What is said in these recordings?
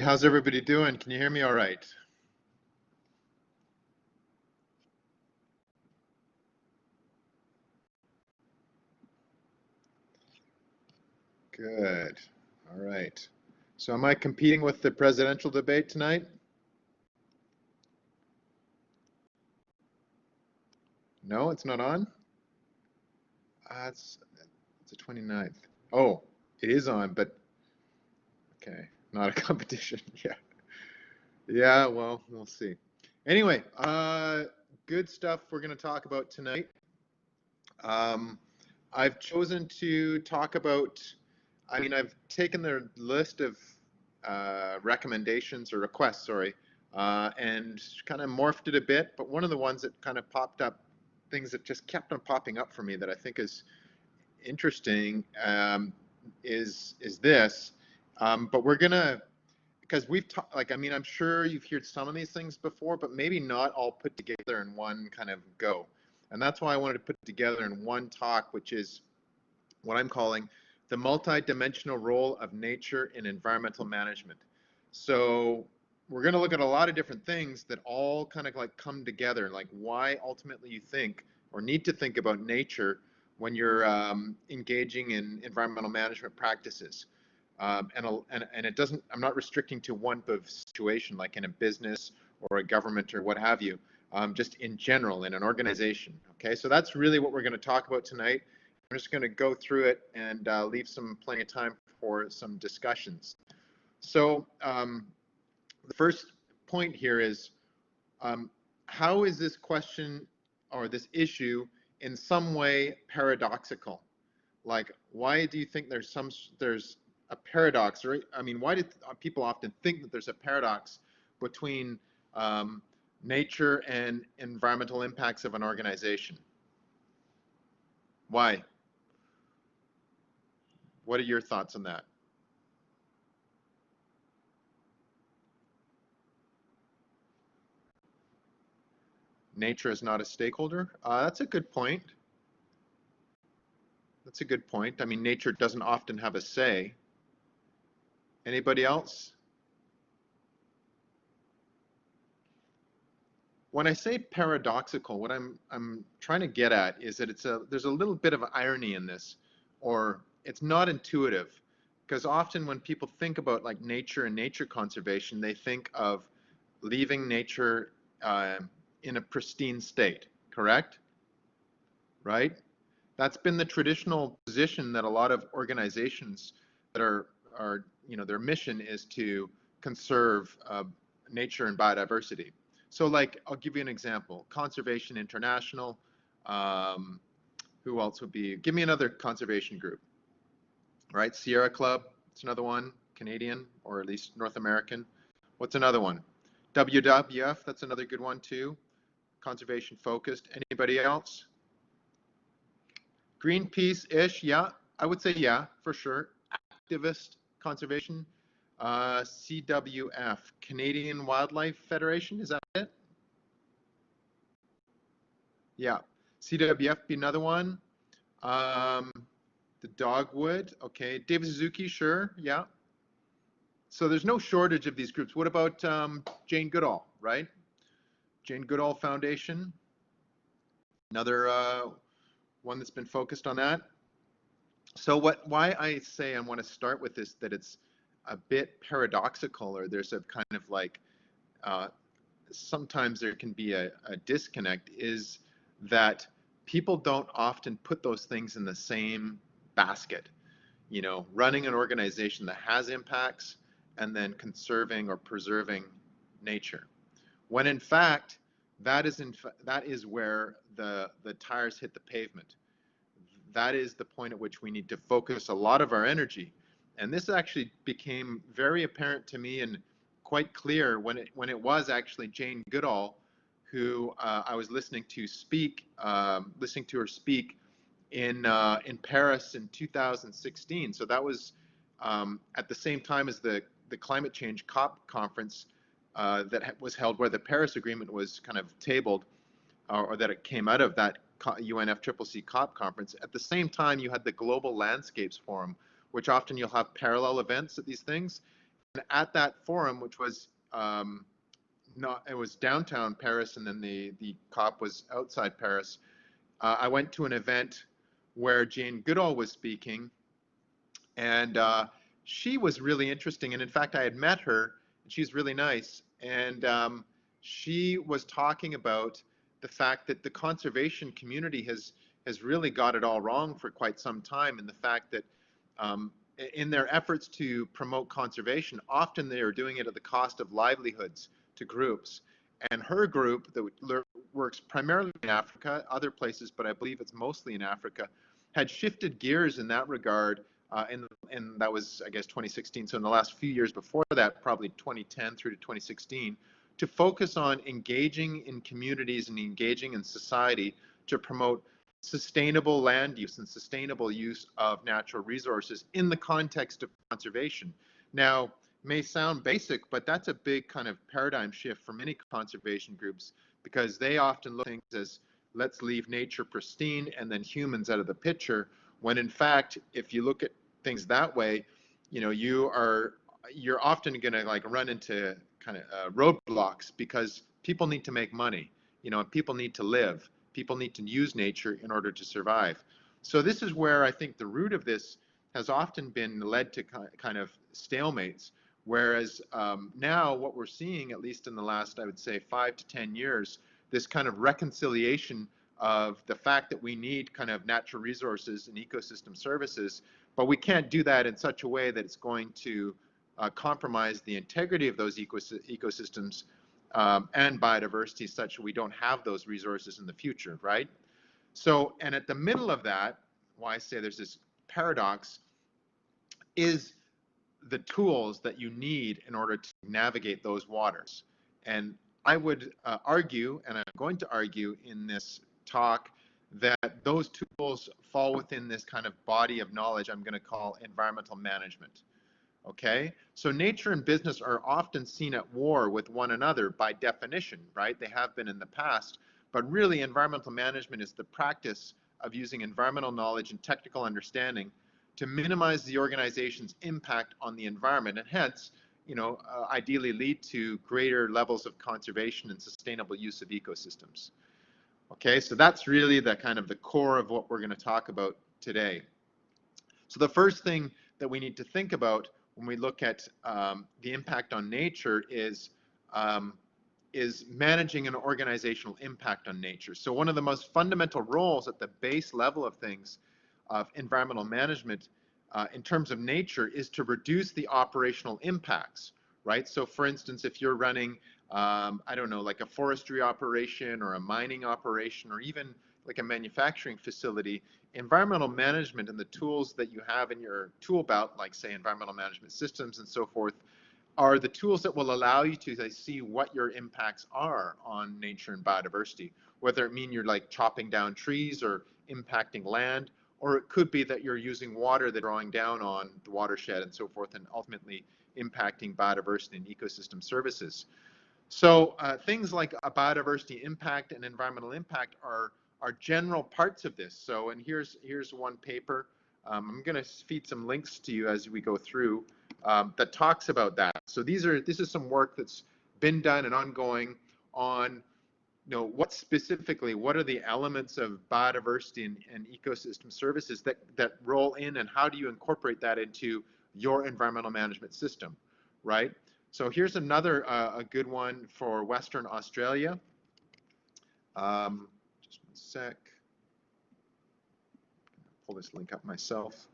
How's everybody doing? Can you hear me all right? Good. All right. So am I competing with the presidential debate tonight? No, it's not on? It's the 29th. Oh, it is on, but okay, not a competition. Yeah. Yeah, well, we'll see. Anyway, good stuff we're going to talk about tonight. Um, I've chosen to talk about, I've taken the list of recommendations or requests, sorry, and kind of morphed it a bit. But one of the ones that kind of popped up, things that just kept on popping up for me that I think is interesting is this. But we're gonna, because we've talked, I'm sure you've heard some of these things before, but maybe not all put together in one kind of go. And that's why I wanted to put it together in one talk, which is what I'm calling the multidimensional role of nature in environmental management. So we're going to look at a lot of different things that all kind of like come together, like why ultimately you think or need to think about nature when you're engaging in environmental management practices. And it doesn't, I'm not restricting to one of situation like in a business or a government or what have you, just in general in an organization. Okay, so that's really what we're going to talk about tonight. I'm just going to go through it and leave some plenty of time for some discussions. So the first point here is how is this question or this issue in some way paradoxical? Like, why do you think there's a paradox? Or why do people often think that there's a paradox between nature and environmental impacts of an organization? Why? What are your thoughts on that? Nature is not a stakeholder? That's a good point. That's a good point. I mean, nature doesn't often have a say. Anybody else? When I say paradoxical, what I'm trying to get at is that there's a little bit of irony in this, or it's not intuitive, because often when people think about like nature and nature conservation, they think of leaving nature in a pristine state, correct? Right? That's been the traditional position that a lot of organizations that their mission is to conserve nature and biodiversity. So like, I'll give you an example. Conservation International, um, who else would be, give me another conservation group, right? Sierra Club, it's another one, Canadian, or at least North American. What's another one? WWF, that's another good one too. Conservation focused. Anybody else? Greenpeace-ish, yeah, I would say yeah, for sure. Activist conservation, CWF, Canadian Wildlife Federation, is that it? Yeah, CWF be another one. Um, the Dogwood, okay. David Suzuki, sure, yeah. So there's no shortage of these groups. What about Jane Goodall, right? Jane Goodall Foundation, another one that's been focused on that. So why I say I want to start with this, that it's a bit paradoxical, or there's a kind of like, uh, sometimes there can be a disconnect, is that people don't often put those things in the same basket. You know, running an organization that has impacts and then conserving or preserving nature. When in fact, that is where the tires hit the pavement. That is the point at which we need to focus a lot of our energy. And this actually became very apparent to me and quite clear when it was actually Jane Goodall who I was listening to her speak in Paris in 2016. So that was at the same time as the climate change COP conference that was held, where the Paris Agreement was kind of tabled, or that it came out of that UNFCCC COP conference. At the same time, you had the Global Landscapes Forum, which often you'll have parallel events at these things. at that forum, which was not, it was downtown Paris, and then the COP was outside Paris. I went to an event where Jane Goodall was speaking, and she was really interesting. And in fact, I had met her, and she's really nice. And she was talking about the fact that the conservation community has really got it all wrong for quite some time, and the fact that um, in their efforts to promote conservation, often they are doing it at the cost of livelihoods to groups. And her group that works primarily in Africa, other places, but I believe it's mostly in Africa, had shifted gears in that regard. And that was, I guess, 2016. So in the last few years before that, probably 2010 through to 2016, to focus on engaging in communities and engaging in society to promote sustainable land use and sustainable use of natural resources in the context of conservation. Now, may sound basic, but that's a big kind of paradigm shift for many conservation groups, because they often look at things as, let's leave nature pristine and then humans out of the picture, when in fact, if you look at things that way, you know, you're often going to like run into kind of roadblocks, because people need to make money, you know, and people need to live. People need to use nature in order to survive. So this is where I think the root of this has often been led to kind of stalemates. Whereas now what we're seeing, at least in the last, I would say, 5 to 10 years, this kind of reconciliation of the fact that we need kind of natural resources and ecosystem services, but we can't do that in such a way that it's going to compromise the integrity of those ecosystems and biodiversity, such that we don't have those resources in the future, right? So, and at the middle of that, why I say there's this paradox, is the tools that you need in order to navigate those waters. And I would argue, and I'm going to argue in this talk, that those tools fall within this kind of body of knowledge I'm going to call environmental management. Okay, so nature and business are often seen at war with one another by definition, right? They have been in the past, but really environmental management is the practice of using environmental knowledge and technical understanding to minimize the organization's impact on the environment, and hence, you know, ideally lead to greater levels of conservation and sustainable use of ecosystems. Okay, so that's really the kind of the core of what we're going to talk about today. So the first thing that we need to think about when we look at the impact on nature is managing an organizational impact on nature. So one of the most fundamental roles at the base level of things, of environmental management in terms of nature, is to reduce the operational impacts, right? So for instance, if you're running, I don't know, like a forestry operation or a mining operation or even like a manufacturing facility, environmental management and the tools that you have in your tool belt, like say environmental management systems and so forth, are the tools that will allow you to see what your impacts are on nature and biodiversity, whether it mean you're like chopping down trees or impacting land, or it could be that you're using water that's drawing down on the watershed and so forth, and ultimately impacting biodiversity and ecosystem services. So things like a biodiversity impact and environmental impact are general parts of this. So, and here's one paper. I'm going to feed some links to you as we go through that talks about that. So this is some work that's been done and ongoing on, you know, what are the elements of biodiversity and ecosystem services that roll in, and how do you incorporate that into your environmental management system, right? So here's another a good one for Western Australia. Just one sec. Pull this link up myself.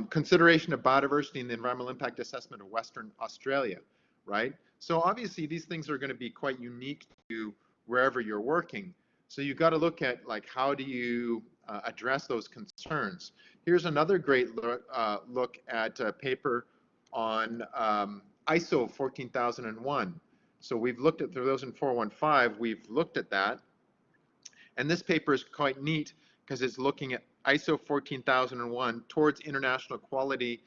Consideration of biodiversity and the environmental impact assessment of Western Australia, right? So obviously these things are going to be quite unique to wherever you're working. So you've got to look at like, how do you address those concerns? Here's another great look at a paper on ISO 14001. So we've looked at, through those in 415, we've looked at that. And this paper is quite neat because it's looking at ISO 14001 towards international quality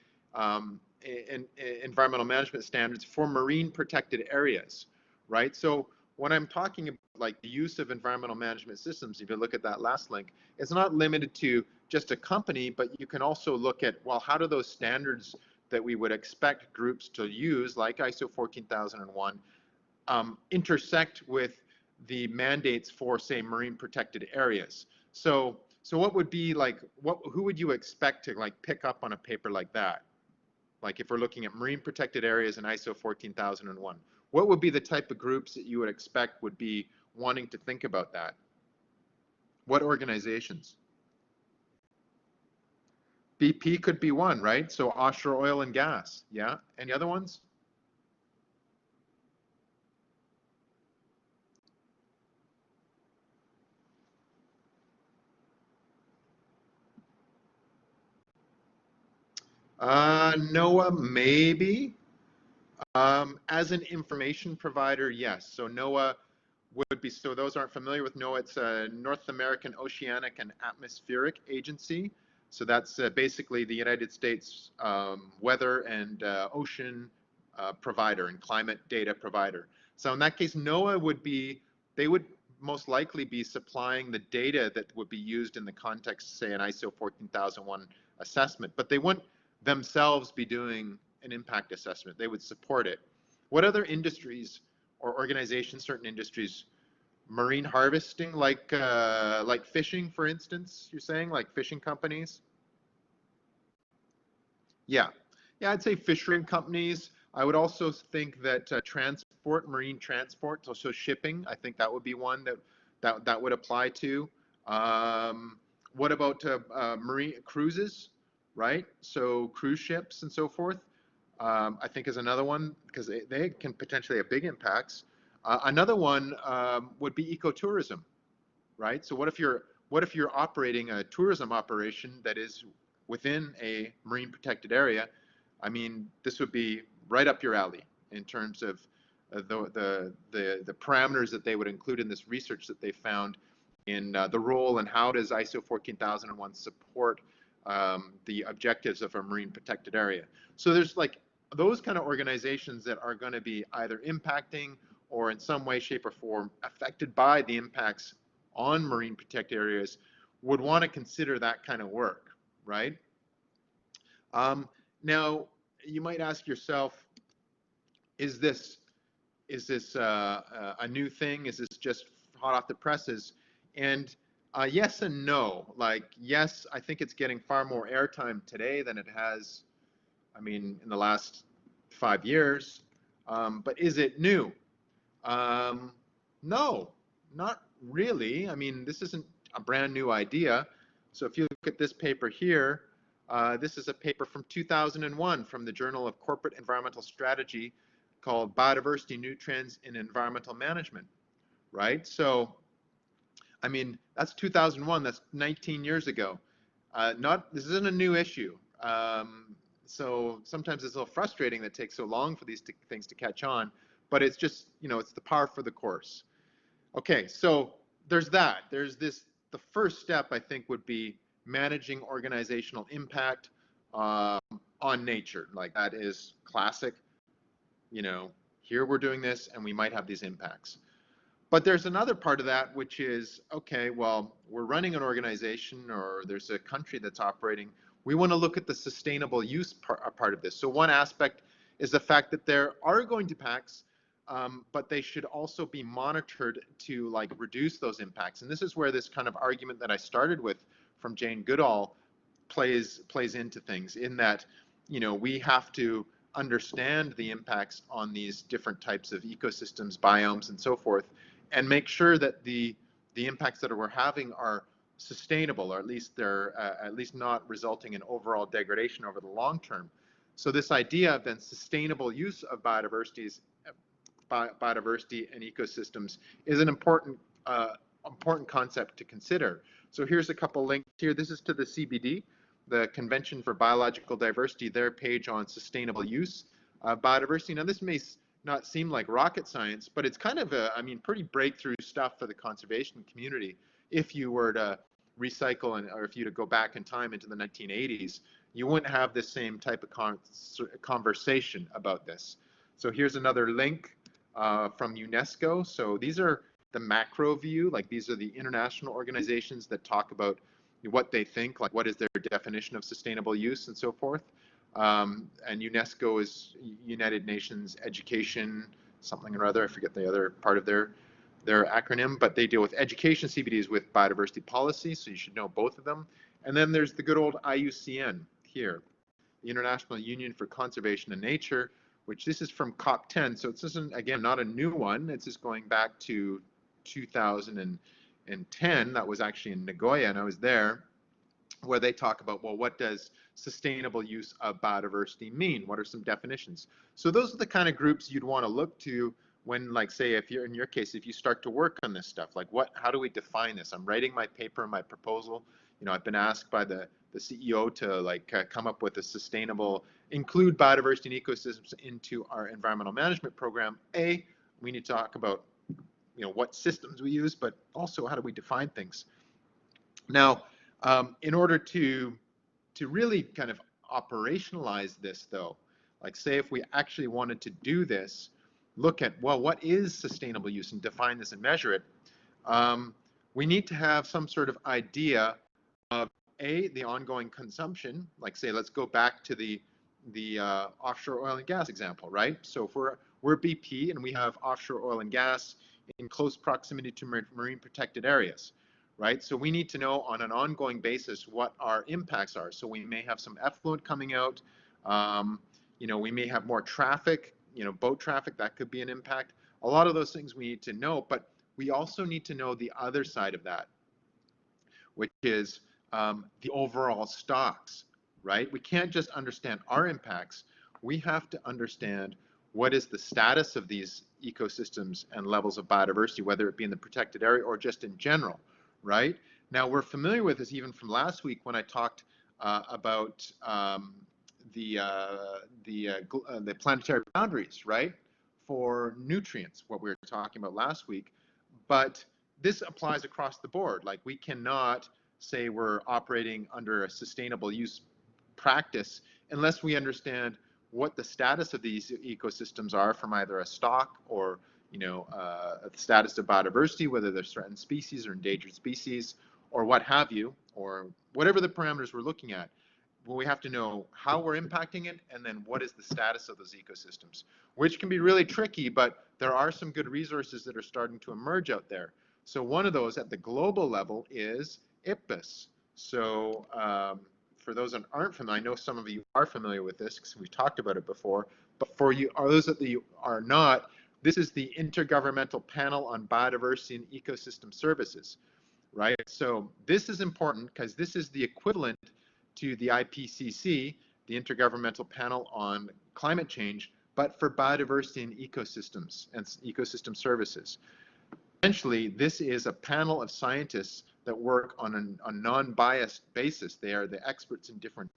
in environmental management standards for marine protected areas, right? So when I'm talking about like the use of environmental management systems, if you look at that last link, it's not limited to just a company, but you can also look at, well, how do those standards that we would expect groups to use, like ISO 14001, intersect with the mandates for, say, marine protected areas. So what would be like, who would you expect to like pick up on a paper like that? Like if we're looking at marine protected areas in ISO 14001, what would be the type of groups that you would expect would be wanting to think about that? What organizations? BP could be one, right? So offshore oil and gas. Yeah. Any other ones? NOAA, maybe. As an information provider, yes. So NOAA would be, so those aren't familiar with NOAA, it's a North American Oceanic and Atmospheric Agency. So that's basically the United States weather and ocean provider and climate data provider. So in that case, NOAA would be, they would most likely be supplying the data that would be used in the context, say, an ISO 14001 assessment, but they wouldn't themselves be doing an impact assessment. They would support it. What other industries or organizations, certain industries, marine harvesting, like fishing, for instance, you're saying, like fishing companies? Yeah. Yeah, I'd say fishery companies. I would also think that transport, marine transport, so shipping, I think that would be one that would apply to. What about marine cruises, right? So cruise ships and so forth, I think is another one because they can potentially have big impacts. Another one would be ecotourism, right? So what if you're operating a tourism operation that is within a marine protected area? I mean, this would be right up your alley in terms of the parameters that they would include in this research that they found in the role and how does ISO 14001 support the objectives of a marine protected area. So there's like those kind of organizations that are going to be either impacting or in some way, shape, or form affected by the impacts on marine protected areas would want to consider that kind of work, right? Now, you might ask yourself, is this a new thing? Is this just hot off the presses? And yes and no. Like, yes, I think it's getting far more airtime today than it has, I mean, in the last 5 years. But is it new? No, not really. I mean, this isn't a brand new idea. So if you look at this paper here, this is a paper from 2001 from the Journal of Corporate Environmental Strategy called Biodiversity, New Trends in Environmental Management, right? So, I mean, that's 2001, that's 19 years ago. This isn't a new issue. So sometimes it's a little frustrating that it takes so long for these things to catch on, but it's just, you know, it's the par for the course. Okay, so there's that. There's this, the first step I think would be managing organizational impact on nature. Like that is classic, you know, here we're doing this and we might have these impacts. But there's another part of that, which is, okay, well, we're running an organization or there's a country that's operating. We want to look at the sustainable use part of this. So one aspect is the fact that there are going to impacts, but they should also be monitored to like reduce those impacts. And this is where this kind of argument that I started with from Jane Goodall plays into things, in that, you know, we have to understand the impacts on these different types of ecosystems, biomes, and so forth, and make sure that the impacts that we're having are sustainable, or at least they're at least not resulting in overall degradation over the long term. So this idea of then sustainable use of biodiversity and ecosystems is an important concept to consider. So here's a couple links here. This is to the CBD, the Convention for Biological Diversity, their page on sustainable use of biodiversity. Now this may not seem like rocket science, but it's kind of I mean, pretty breakthrough stuff for the conservation community. If you were to recycle or if you to go back in time into the 1980s, you wouldn't have this same type of conversation about this. So here's another link from UNESCO. So these are the macro view, like these are the international organizations that talk about what they think, like what is their definition of sustainable use and so forth. and UNESCO is United Nations Education something or other. I forget the other part of their acronym, but they deal with education. CBD is with biodiversity policy, so you should know both of them. And then there's the good old IUCN here, the International Union for Conservation of Nature, which this is from COP10. So this isn't, again, not a new one. It's just going back to 2010. That was actually in Nagoya, and I was there, where they talk about, well, what does sustainable use of biodiversity mean? What are some definitions? So those are the kind of groups you'd want to look to when, like, say, if you're in your case, if you start to work on this stuff, like how do we define this? I'm writing my paper, my proposal. You know, I've been asked by the CEO to come up with a sustainable, include biodiversity and ecosystems into our environmental management program. We need to talk about, you know, what systems we use, but also how do we define things? Now, in order to really kind of operationalize this, though, like say if we actually wanted to do this, look at, well, what is sustainable use and define this and measure it, we need to have some sort of idea of the ongoing consumption. Like say, let's go back to the offshore oil and gas example, right? So if we're BP and we have offshore oil and gas in close proximity to marine protected areas, right? So we need to know on an ongoing basis what our impacts are. So we may have some effluent coming out. You know, we may have more traffic, you know, boat traffic, that could be an impact. A lot of those things we need to know, but we also need to know the other side of that, which is the overall stocks, right? We can't just understand our impacts. We have to understand what is the status of these ecosystems and levels of biodiversity, whether it be in the protected area or just in general, right? Now, we're familiar with this even from last week when I talked about the planetary boundaries, right, for nutrients, what we were talking about last week. But this applies across the board. Like, we cannot say we're operating under a sustainable use practice unless we understand what the status of these ecosystems are from either a stock or, you know, the status of biodiversity, whether they're threatened species or endangered species or what have you, or whatever the parameters we're looking at. Well, we have to know how we're impacting it and then what is the status of those ecosystems, which can be really tricky, but there are some good resources that are starting to emerge out there. So one of those at the global level is IPBES. So for those that aren't familiar, I know some of you are familiar with this because we've talked about it before, but for you, or those that you are not, this is the Intergovernmental Panel on Biodiversity and Ecosystem Services, right? So this is important because this is the equivalent to the IPCC, the Intergovernmental Panel on Climate Change, but for biodiversity and ecosystems and ecosystem services. Essentially, this is a panel of scientists that work on a non-biased basis. They are the experts in different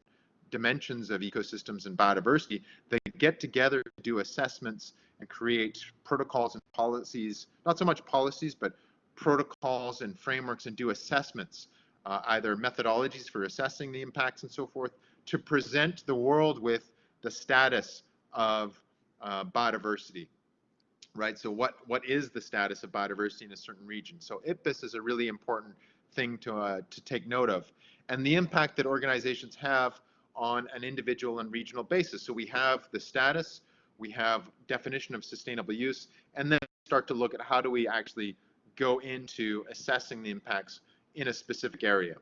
dimensions of ecosystems and biodiversity. They get together to do assessments and create protocols and policies, not so much policies, but protocols and frameworks, and do assessments, either methodologies for assessing the impacts and so forth, to present the world with the status of biodiversity. Right, so what is the status of biodiversity in a certain region? So IPBES is a really important thing to take note of, and the impact that organizations have on an individual and regional basis. So we have the status, we have definition of sustainable use, and then start to look at how do we actually go into assessing the impacts in a specific area,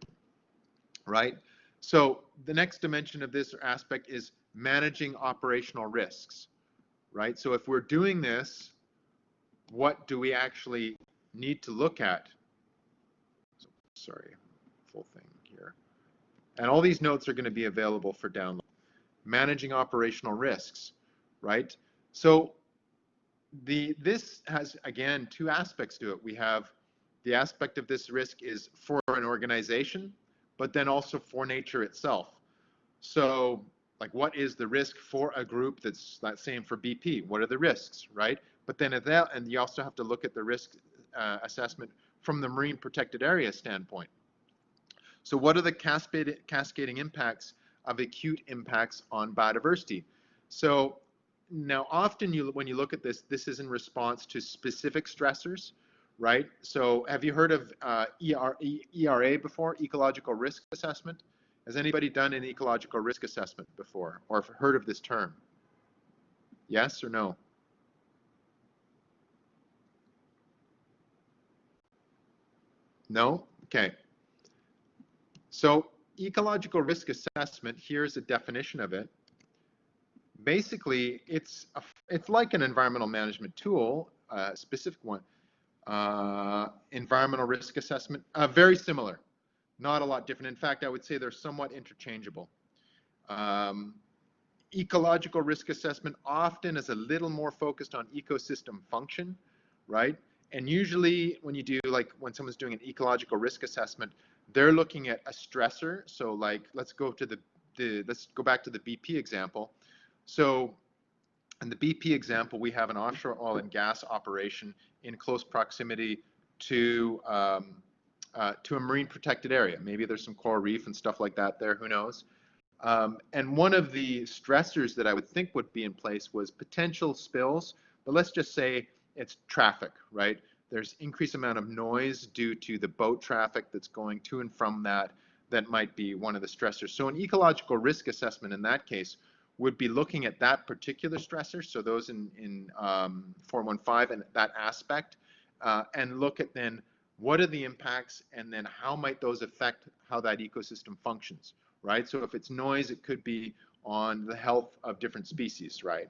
right? So the next dimension of this aspect is managing operational risks, right? So if we're doing this, what do we actually need to look at? Sorry, full thing here. And all these notes are going to be available for download. Managing operational risks, right? So this has, again, two aspects to it. We have the aspect of this risk is for an organization, but then also for nature itself. So, like, what is the risk for a group that's same for BP? What are the risks, right? But then at that, and you also have to look at the risk assessment from the marine protected area standpoint. So what are the cascading impacts of acute impacts on biodiversity? So now often when you look at this, this is in response to specific stressors, right? So have you heard of ERA before, ecological risk assessment? Has anybody done an ecological risk assessment before or heard of this term? Yes or no? No? Okay. So ecological risk assessment, here's a definition of it. Basically, it's like an environmental management tool, a specific one. Environmental risk assessment, very similar, not a lot different. In fact, I would say they're somewhat interchangeable. Ecological risk assessment often is a little more focused on ecosystem function, right? And usually when you do, like when someone's doing an ecological risk assessment, they're looking at a stressor. So like, let's go back to the BP example. So in the BP example, we have an offshore oil and gas operation in close proximity to a marine protected area. Maybe there's some coral reef and stuff like that there, who knows? And one of the stressors that I would think would be in place was potential spills, but let's just say it's traffic, right? There's increased amount of noise due to the boat traffic that's going to and from that might be one of the stressors. So an ecological risk assessment in that case would be looking at that particular stressor, so those in 415 and that aspect, and look at then what are the impacts and then how might those affect how that ecosystem functions, right? So if it's noise, it could be on the health of different species, right?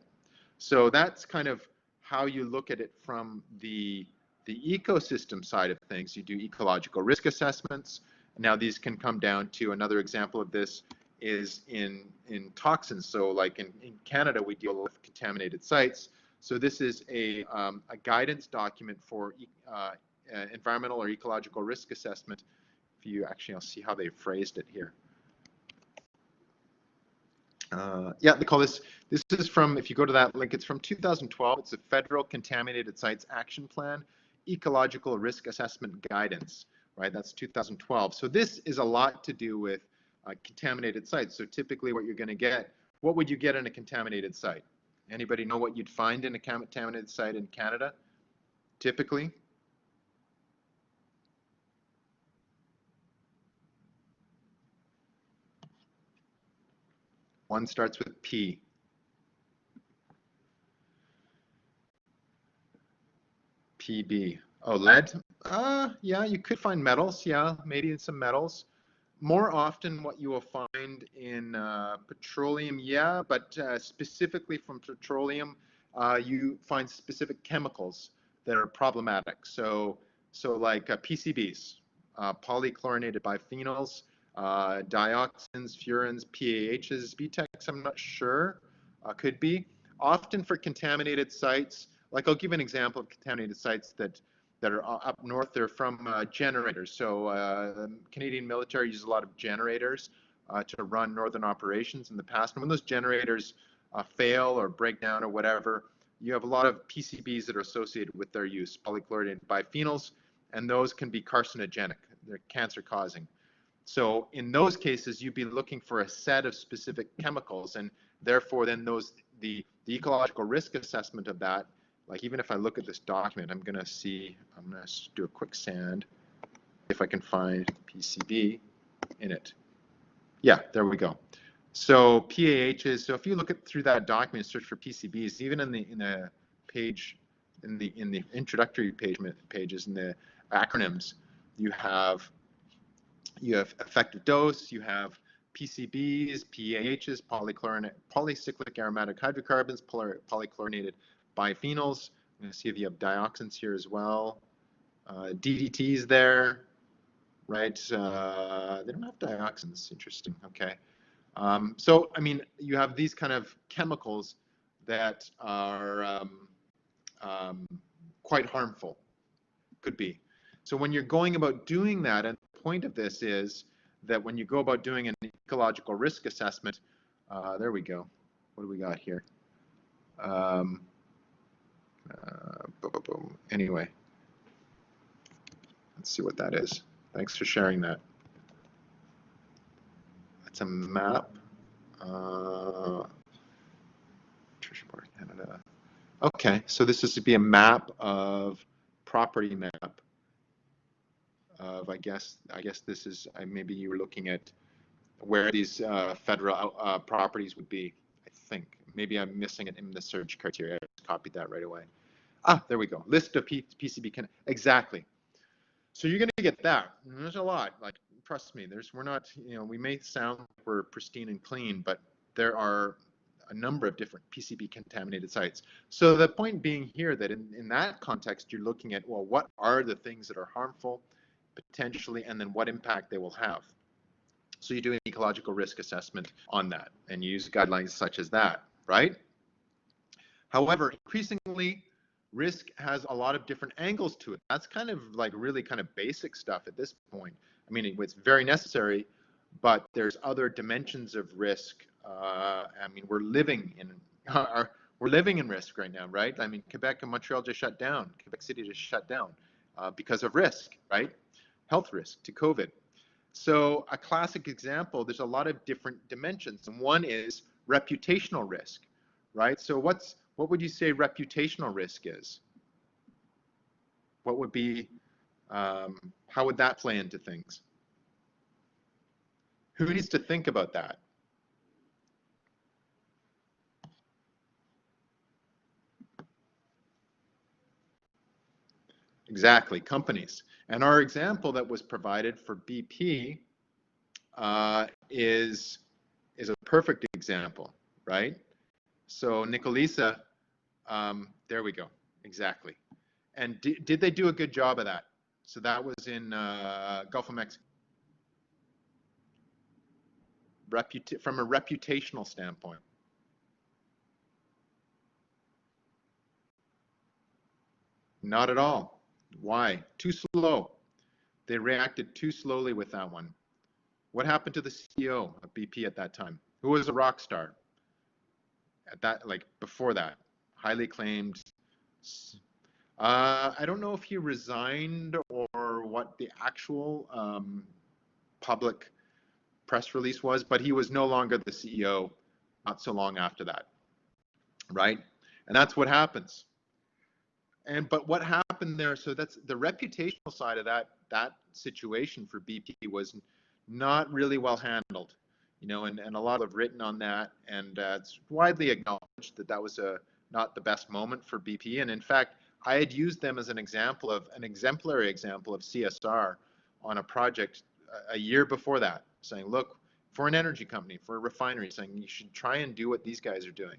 So that's kind of how you look at it from the ecosystem side of things. You do ecological risk assessments. Now these can come down to another example of this is in toxins. So like in Canada, we deal with contaminated sites. So this is a guidance document for environmental or ecological risk assessment. If you actually, I'll see how they phrased it here. Yeah, they call this is from, if you go to that link, it's from 2012. It's a Federal Contaminated Sites Action Plan, Ecological Risk Assessment Guidance, right? That's 2012. So this is a lot to do with contaminated sites. So typically what you're going to get, what would you get in a contaminated site? Anybody know what you'd find in a contaminated site in Canada, typically? One starts with P. PB. Oh, lead? Yeah, you could find metals. Yeah, maybe some metals. More often what you will find in petroleum, yeah, but specifically from petroleum, you find specific chemicals that are problematic. So like PCBs, polychlorinated biphenyls, dioxins, furans, PAHs, BTECs, I'm not sure, could be. Often for contaminated sites, like I'll give an example of contaminated sites that are up north. They're from generators. So Canadian military uses a lot of generators to run northern operations in the past. And when those generators fail or break down or whatever, you have a lot of PCBs that are associated with their use, polychlorinated biphenyls, and those can be carcinogenic. They're cancer causing. So in those cases, you'd be looking for a set of specific chemicals, and therefore then the ecological risk assessment of that, like even if I look at this document, I'm going to do a quick sand if I can find PCB in it. Yeah, there we go. So PAHs, so if you look through that document, search for PCBs, even in the page, in the introductory pages, in the acronyms, you have effective dose, you have PCBs, PAHs, polycyclic aromatic hydrocarbons, polychlorinated biphenyls. I'm going to see if you have dioxins here as well. DDTs there, right? They don't have dioxins. Interesting. Okay. So, I mean, you have these kind of chemicals that are quite harmful, could be. So when you're going about doing that, and the point of this is that when you go about doing an ecological risk assessment, there we go. What do we got here? Anyway, let's see what that is. Thanks for sharing that. That's a map. Canada. Okay, so this is to be a map of property map of, I guess this is, maybe you were looking at where these federal properties would be. I think maybe I'm missing it in the search criteria. I just copied that right away. Ah, there we go. List of PCB exactly. So you're going to get that. And there's a lot. Like, trust me. We're not. We may sound like we're pristine and clean, but there are a number of different PCB contaminated sites. So the point being here that in that context, you're looking at, well, what are the things that are harmful potentially, and then what impact they will have. So you do an ecological risk assessment on that and use guidelines such as that, right? However, increasingly, risk has a lot of different angles to it. That's kind of like really kind of basic stuff at this point. I mean, it's very necessary, but there's other dimensions of risk. I mean, we're living in risk right now, right? I mean, Quebec and Montreal just shut down. Quebec City just shut down because of risk, right? Health risk to COVID. So a classic example, there's a lot of different dimensions, and one is reputational risk, right? So what would you say reputational risk is? What would be, how would that play into things? Who needs to think about that? Exactly, companies. And our example that was provided for BP is a perfect example, right? So Nicolisa, there we go, exactly. And did they do a good job of that? So that was in Gulf of Mexico. From a reputational standpoint. Not at all. Why? Too slow. They reacted too slowly with that one. What happened to the CEO of BP at that time? Who was a rock star at that, like before that? Highly claimed. I don't know if he resigned or what the actual public press release was, but he was no longer the CEO not so long after that, right? And that's what happens. But what happened there? So that's the reputational side of that situation for BP was not really well handled, and a lot have written on that, and it's widely acknowledged that that was not the best moment for BP. And in fact, I had used them as an exemplary example of CSR on a project a year before that, saying, look, for an energy company, for a refinery, saying you should try and do what these guys are doing.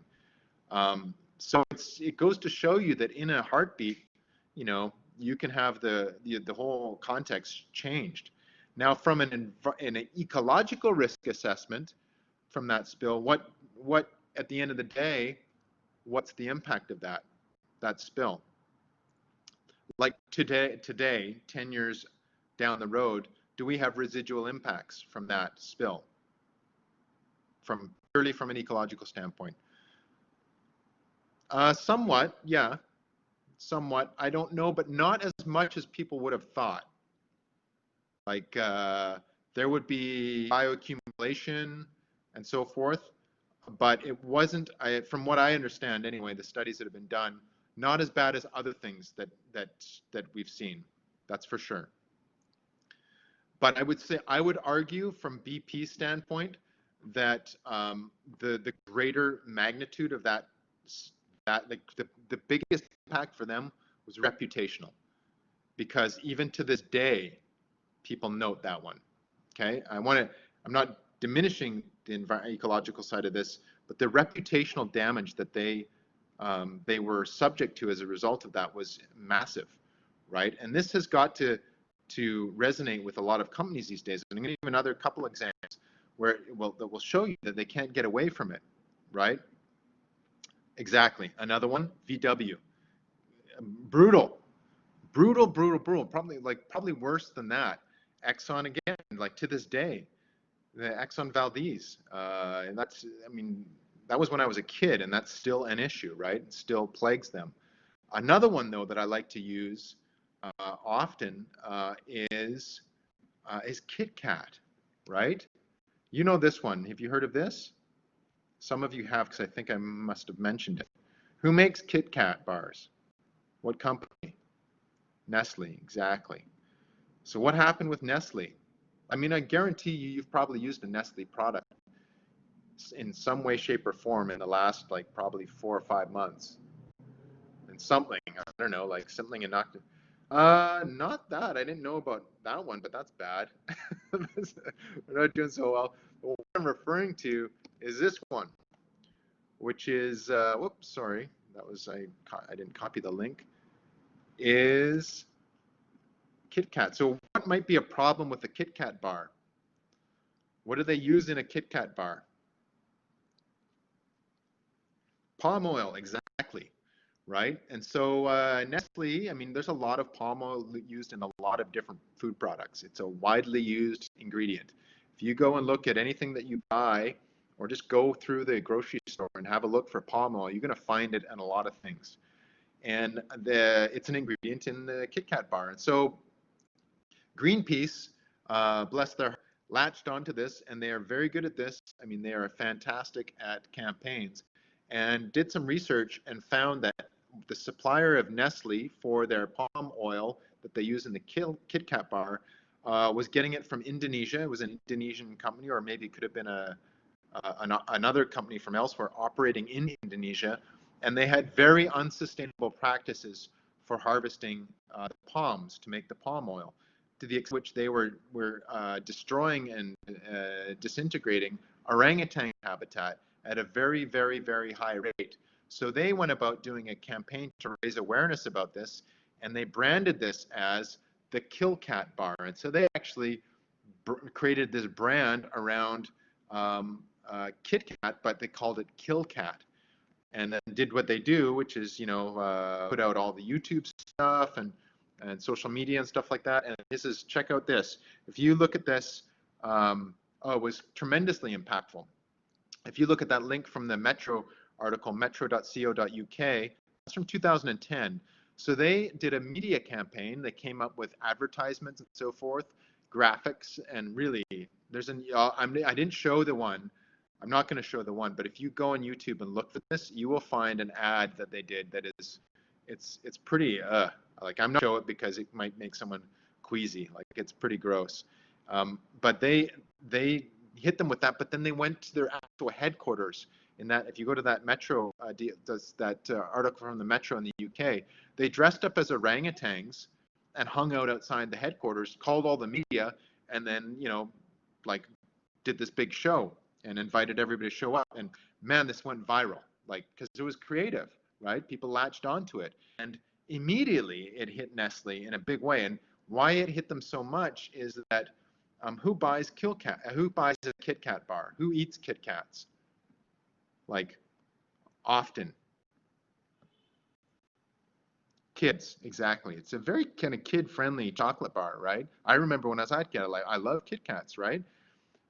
So it goes to show you that in a heartbeat, you can have the whole context changed. Now, from an ecological risk assessment from that spill, what at the end of the day, what's the impact of that spill? Like today, 10 years down the road, do we have residual impacts from that spill? Purely from an ecological standpoint. Somewhat, yeah, somewhat. I don't know, but not as much as people would have thought. Like there would be bioaccumulation and so forth, but it wasn't, from what I understand anyway, the studies that have been done, not as bad as other things that we've seen. That's for sure. But I would argue from BP's standpoint that the greater magnitude of that the biggest impact for them was reputational, because even to this day, people note that one. Okay, I'm not diminishing the ecological side of this, but the reputational damage that they were subject to as a result of that was massive, right? And this has got to resonate with a lot of companies these days. And I'm going to give another couple examples that will show you that they can't get away from it, right? Exactly. Another one, VW. Brutal. Probably worse than that. Exxon again, like to this day, the Exxon Valdez. And that was when I was a kid, and that's still an issue, right? It still plagues them. Another one though that I like to use often is Kit Kat, right? You know this one. Have you heard of this? Some of you have, because I think I must have mentioned it. Who makes Kit Kat bars? What company? Nestle, exactly. So what happened with Nestle? I mean, I guarantee you, you've probably used a Nestle product in some way, shape, or form in the last like probably 4 or 5 months. And something, I don't know, like something innocuous. Not that. I didn't know about that one, but that's bad. We're not doing so well. What I'm referring to is this one, which is, whoops, sorry, that was, I didn't copy the link, is Kit Kat. So what might be a problem with the Kit Kat bar? What do they use in a Kit Kat bar? Palm oil, exactly, right? And so Nestle, I mean, there's a lot of palm oil used in a lot of different food products. It's a widely used ingredient. If you go and look at anything that you buy, or just go through the grocery store and have a look for palm oil, you're going to find it in a lot of things. And it's an ingredient in the Kit Kat bar. And so Greenpeace, bless their heart, latched onto this, and they are very good at this. I mean, they are fantastic at campaigns, and did some research and found that the supplier of Nestle for their palm oil that they use in the Kit Kat bar was getting it from Indonesia. It was an Indonesian company, or maybe it could have been another company from elsewhere operating in Indonesia, and they had very unsustainable practices for harvesting the palms to make the palm oil, to the extent which they were destroying and disintegrating orangutan habitat at a very, very, very high rate. So they went about doing a campaign to raise awareness about this, and they branded this as the Kill Cat bar. And so they actually created this brand around Kit Kat, but they called it Kill Cat. And then did what they do, which is, put out all the YouTube stuff and social media and stuff like that. And this is, check out this. If you look at this, it was tremendously impactful. If you look at that link from the Metro article, metro.co.uk, that's from 2010. So they did a media campaign. They came up with advertisements and so forth, graphics, and really, I didn't show the one. I'm not going to show the one, but if you go on YouTube and look for this, you will find an ad that they did that is, it's pretty, like I'm not show it because it might make someone queasy. Like it's pretty gross. But they hit them with that, but then they went to their actual headquarters. In that, if you go to that Metro, article from the Metro in the UK, they dressed up as orangutans and hung out outside the headquarters, called all the media, and then like did this big show and invited everybody to show up. And man, this went viral, like because it was creative, right? People latched onto it, and immediately it hit Nestle in a big way. And why it hit them so much is that who buys Who buys a Kit Kat bar? Who eats Kit Kats? Like often. Kids, exactly. It's a very kind of kid-friendly chocolate bar, right? I remember when I was a kid, I love Kit Kats, right?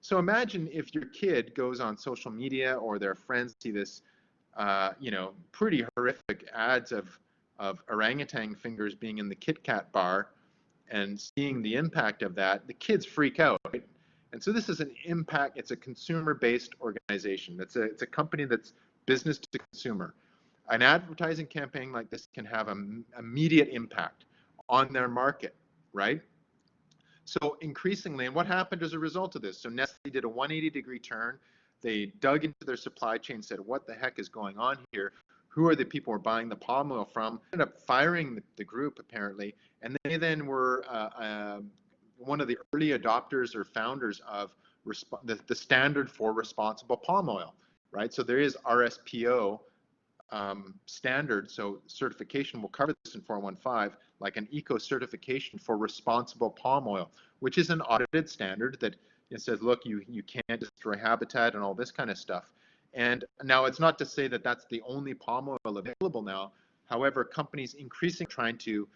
So imagine if your kid goes on social media or their friends see this, pretty horrific ads of orangutan fingers being in the Kit Kat bar, and seeing the impact of that. The kids freak out, right? And so this is an impact. It's a consumer-based organization. It's a company that's business to consumer. An advertising campaign like this can have an immediate impact on their market, right? So increasingly, and what happened as a result of this? So Nestle did a 180-degree turn. They dug into their supply chain, said, what the heck is going on here? Who are the people we're buying the palm oil from? Ended up firing the group, apparently. And they then were one of the early adopters or founders of the standard for responsible palm oil, right? So there is RSPO standard, so certification, we'll cover this in 415, like an eco-certification for responsible palm oil, which is an audited standard that it says, look, you can't destroy habitat and all this kind of stuff. And now it's not to say that that's the only palm oil available now. However, companies increasingly trying to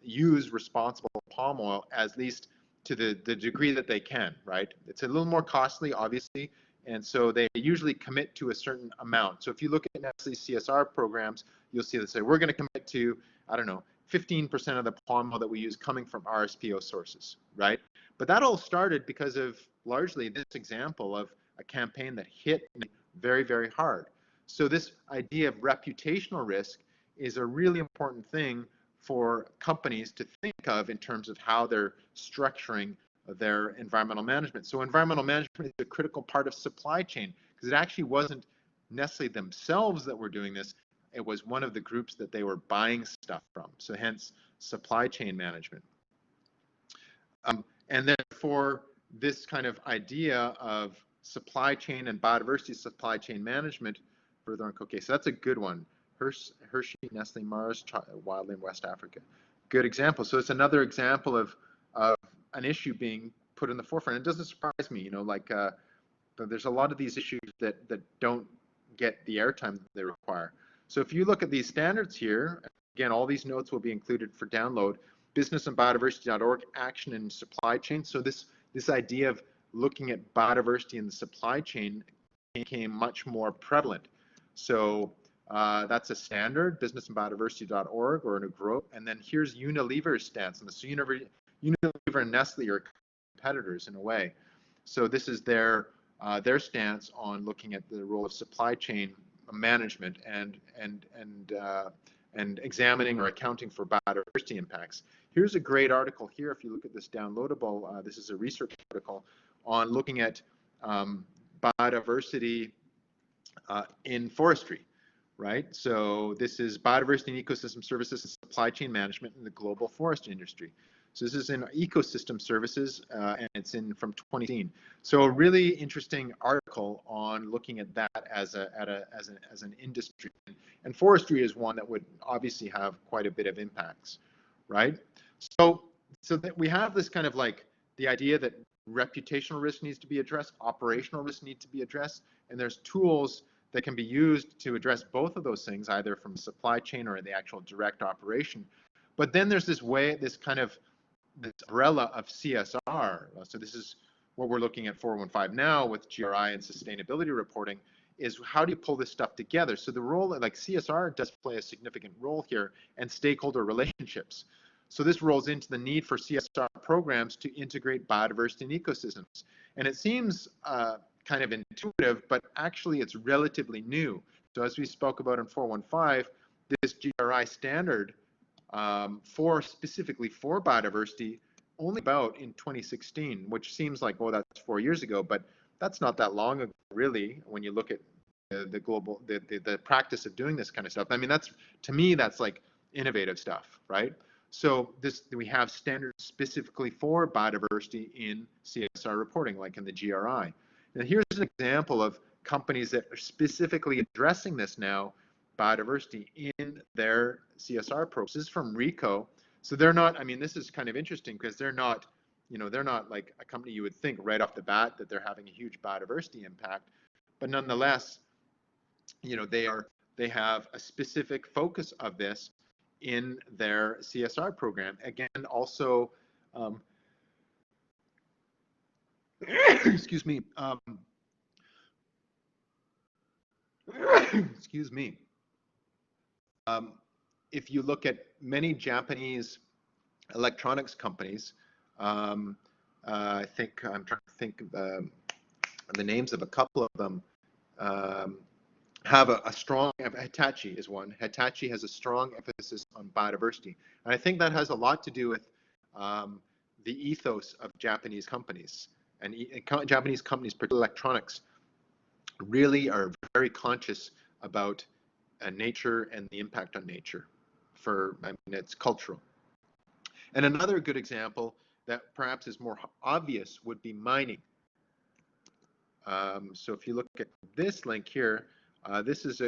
use responsible palm oil, at least to the degree that they can, right? It's a little more costly, obviously, and so they usually commit to a certain amount. So if you look at Nestle's CSR programs, you'll see they say, we're going to commit to, I don't know, 15% of the palm oil that we use coming from RSPO sources, right? But that all started because of largely this example of a campaign that hit very, very hard. So this idea of reputational risk is a really important thing for companies to think of in terms of how they're structuring their environmental management. So environmental management is a critical part of supply chain, because it actually wasn't necessarily themselves that were doing this. It was one of the groups that they were buying stuff from. So hence supply chain management. And therefore, this kind of idea of supply chain and biodiversity supply chain management further on. Okay, so that's a good one. Hershey, Nestle, Mars, wildly in West Africa. Good example. So it's another example of an issue being put in the forefront. It doesn't surprise me, like there's a lot of these issues that don't get the airtime that they require. So if you look at these standards here, again, all these notes will be included for download. Businessandbiodiversity.org, action in supply chain. So this idea of looking at biodiversity in the supply chain became much more prevalent. So that's a standard, businessandbiodiversity.org, or in a group. And then here's Unilever's stance on this. So Unilever and Nestle are competitors in a way. So this is their stance on looking at the role of supply chain management and examining or accounting for biodiversity impacts. Here's a great article here. If you look at this downloadable, this is a research article on looking at biodiversity in forestry, right? So this is biodiversity and ecosystem services and supply chain management in the global forest industry. So this is in ecosystem services, and it's from 2018. So a really interesting article on looking at that as an industry. And forestry is one that would obviously have quite a bit of impacts, right? So that we have this kind of like the idea that reputational risk needs to be addressed, operational risk needs to be addressed, and there's tools that can be used to address both of those things, either from supply chain or the actual direct operation. But then there's this umbrella of CSR. So this is what we're looking at 415 now with GRI and sustainability reporting, is how do you pull this stuff together? So the role, like CSR does play a significant role here, and stakeholder relationships. So this rolls into the need for CSR programs to integrate biodiversity and ecosystems. And it seems kind of intuitive, but actually it's relatively new. So as we spoke about in 415, this GRI standard specifically for biodiversity only about in 2016, which seems like, oh, that's 4 years ago, but that's not that long ago, really, when you look at the practice of doing this kind of stuff. I mean, to me, that's like innovative stuff, right? So we have standards specifically for biodiversity in CSR reporting, like in the GRI. And here's an example of companies that are specifically addressing this now, biodiversity, in their CSR programs. This is from Ricoh. So they're not, I mean, this is kind of interesting because they're not like a company you would think right off the bat that they're having a huge biodiversity impact. But nonetheless, they have a specific focus of this in their CSR program. Again, also, excuse me, excuse me. If you look at many Japanese electronics companies, I think I'm trying to think of the names of a couple of them, have a strong, Hitachi is one. Hitachi has a strong emphasis on biodiversity. And I think that has a lot to do with the ethos of Japanese companies. And Japanese companies, particularly electronics, really are very conscious about nature and the impact on nature. It's cultural. And another good example that perhaps is more obvious would be mining. So if you look at this link here, this is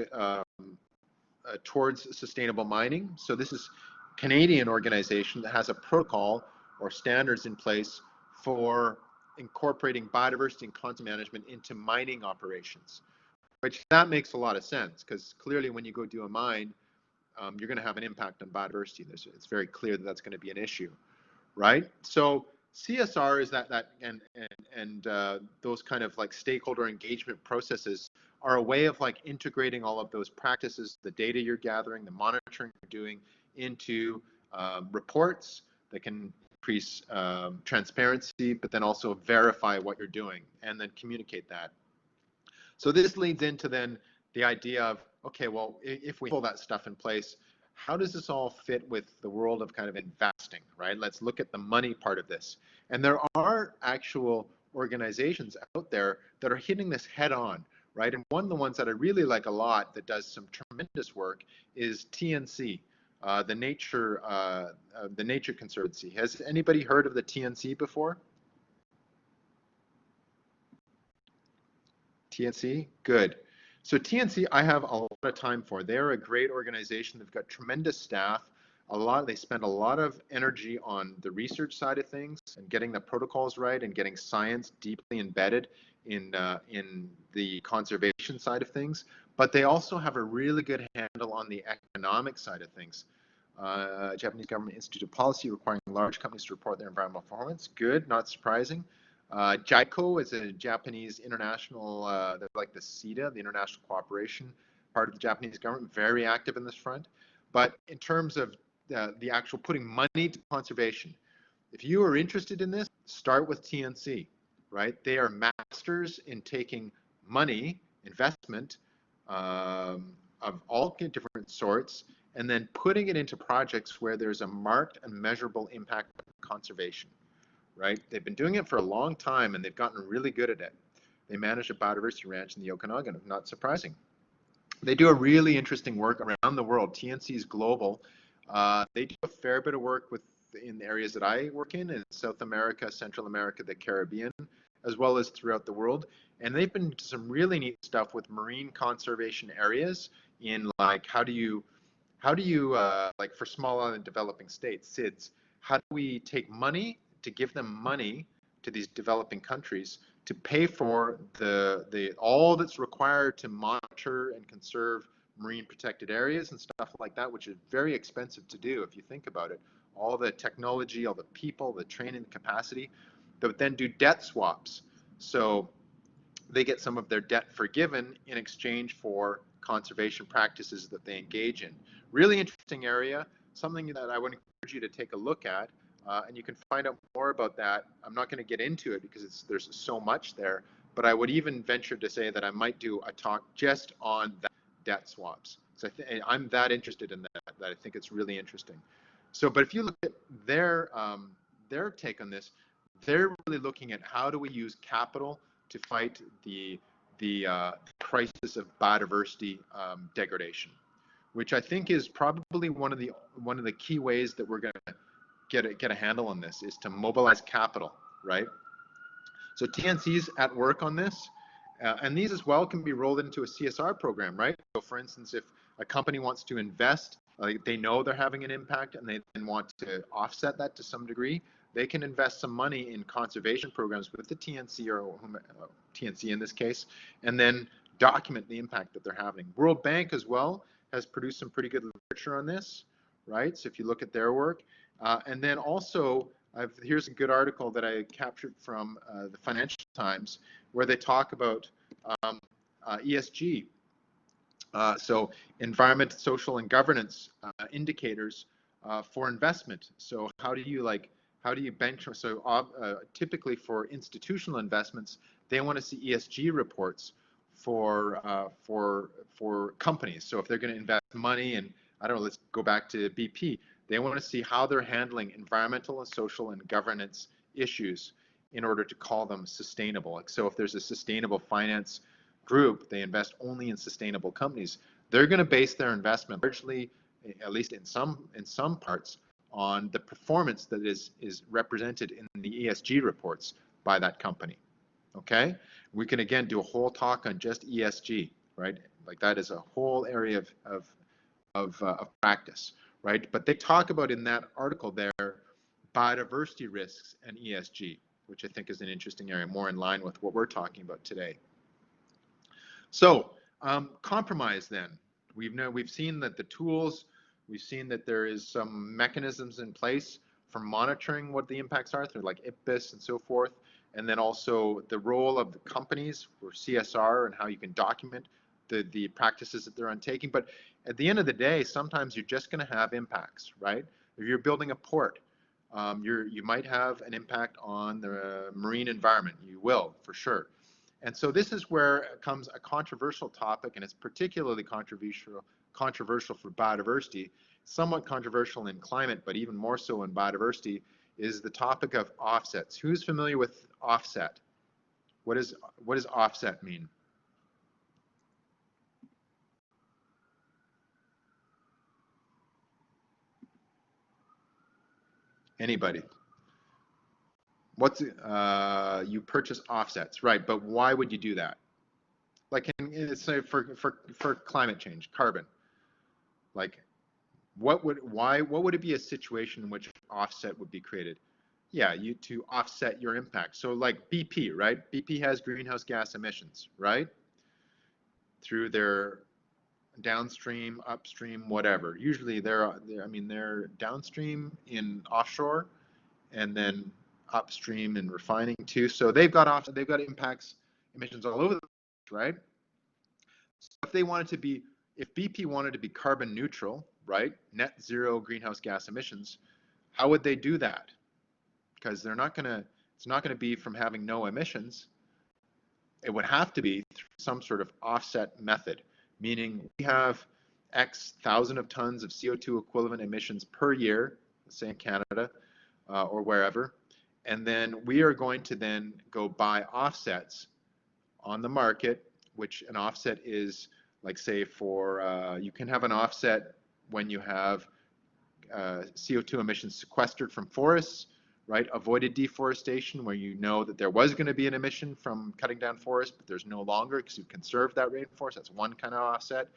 towards sustainable mining. So this is a Canadian organization that has a protocol or standards in place for incorporating biodiversity and content management into mining operations, which that makes a lot of sense, because clearly when you go do a mine, you're going to have an impact on biodiversity. It's very clear that that's going to be an issue, right? So CSR is and those kind of like stakeholder engagement processes are a way of like integrating all of those practices, the data you're gathering, the monitoring you're doing, into reports that can increase transparency, but then also verify what you're doing and then communicate that. So this leads into then the idea of, okay, well, if we pull that stuff in place, how does this all fit with the world of kind of investing, right? Let's look at the money part of this. And there are actual organizations out there that are hitting this head on, right? And one of the ones that I really like a lot that does some tremendous work is TNC, the Nature Conservancy. Has anybody heard of the TNC before? TNC? Good. So TNC, I have a lot of time for. They're a great organization. They've got tremendous staff. They spend a lot of energy on the research side of things and getting the protocols right and getting science deeply embedded in the conservation side of things. But they also have a really good handle on the economic side of things. Japanese Government Institute of Policy requiring large companies to report their environmental performance. Good, not surprising. JICO is a Japanese international, like the CETA, the international cooperation part of the Japanese government, very active in this front. But in terms of the actual putting money to conservation, if you are interested in this, start with TNC, right? They are masters in taking money, investment of all different sorts, and then putting it into projects where there's a marked and measurable impact on conservation, right? They've been doing it for a long time and they've gotten really good at it. They manage a biodiversity ranch in the Okanagan, not surprising. They do a really interesting work around the world. TNC is global. They do a fair bit of work in the areas that I work in South America, Central America, the Caribbean, as well as throughout the world. And they've been to some really neat stuff with marine conservation areas in like how do you like for small island developing states, SIDS, how do we take money to give them money to these developing countries to pay for all that's required to monitor and conserve marine protected areas and stuff like that, which is very expensive to do if you think about it. All the technology, all the people, the training, the capacity, but then do debt swaps. So they get some of their debt forgiven in exchange for conservation practices that they engage in. Really interesting area, something that I would encourage you to take a look at, and you can find out more about that. I'm not going to get into it because there's so much there, but I would even venture to say that I might do a talk just on that, debt swaps. So I'm that interested in that I think it's really interesting. So, but if you look at their take on this, they're really looking at how do we use capital to fight the crisis of biodiversity degradation, which I think is probably one of the key ways that we're going to get a handle on this is to mobilize capital, right? So TNC's at work on this, and these as well can be rolled into a CSR program, right? So for instance, if a company wants to invest, they know they're having an impact and they then want to offset that to some degree, they can invest some money in conservation programs with the TNC or TNC in this case, and then document the impact that they're having. World Bank as well has produced some pretty good literature on this, right? So if you look at their work, and then also here's a good article that I captured from the Financial Times where they talk about ESG. So environment, social, and governance indicators for investment. So how do you benchmark? So typically for institutional investments, they want to see ESG reports for companies. So if they're going to invest money, and I don't know, let's go back to BP. They want to see how they're handling environmental and social and governance issues in order to call them sustainable. Like, so if there's a sustainable finance group, they invest only in sustainable companies. They're going to base their investment largely, at least in some parts, on the performance that is represented in the ESG reports by that company. Okay, we can again do a whole talk on just ESG, right? Like that is a whole area of practice, right? But they talk about in that article there biodiversity risks and ESG, which I think is an interesting area, more in line with what we're talking about today. So compromise then. We've seen that the tools, we've seen that there is some mechanisms in place for monitoring what the impacts are through like IPBES and so forth, and then also the role of the companies for CSR and how you can document the practices that they're undertaking. But at the end of the day, sometimes you're just going to have impacts, right? If you're building a port, you might have an impact on the marine environment. You will, for sure. And so this is where it comes a controversial topic, and it's particularly controversial for biodiversity, somewhat controversial in climate, but even more so in biodiversity, is the topic of offsets. Who's familiar with offset? What does offset mean? Anybody? What's you purchase offsets, right? But why would you do that? Like, say for climate change, carbon. Like, what would it be a situation in which offset would be created? Yeah, you to offset your impact. So like BP, right? BP has greenhouse gas emissions, right? Through their downstream, upstream, whatever. Usually they're downstream in offshore and then upstream in refining too. So they've got impacts, emissions all over the place, right? So if BP wanted to be carbon neutral, right, net zero greenhouse gas emissions, how would they do that? Because it's not gonna be from having no emissions. It would have to be through some sort of offset method, meaning we have X thousand of tons of CO2 equivalent emissions per year, let's say in Canada or wherever, and then we are going to then go buy offsets on the market, which an offset is like, say, you can have an offset when you have CO2 emissions sequestered from forests, right? Avoided deforestation, where you know that there was going to be an emission from cutting down forests, but there's no longer because you conserved that rainforest. That's one kind of offset.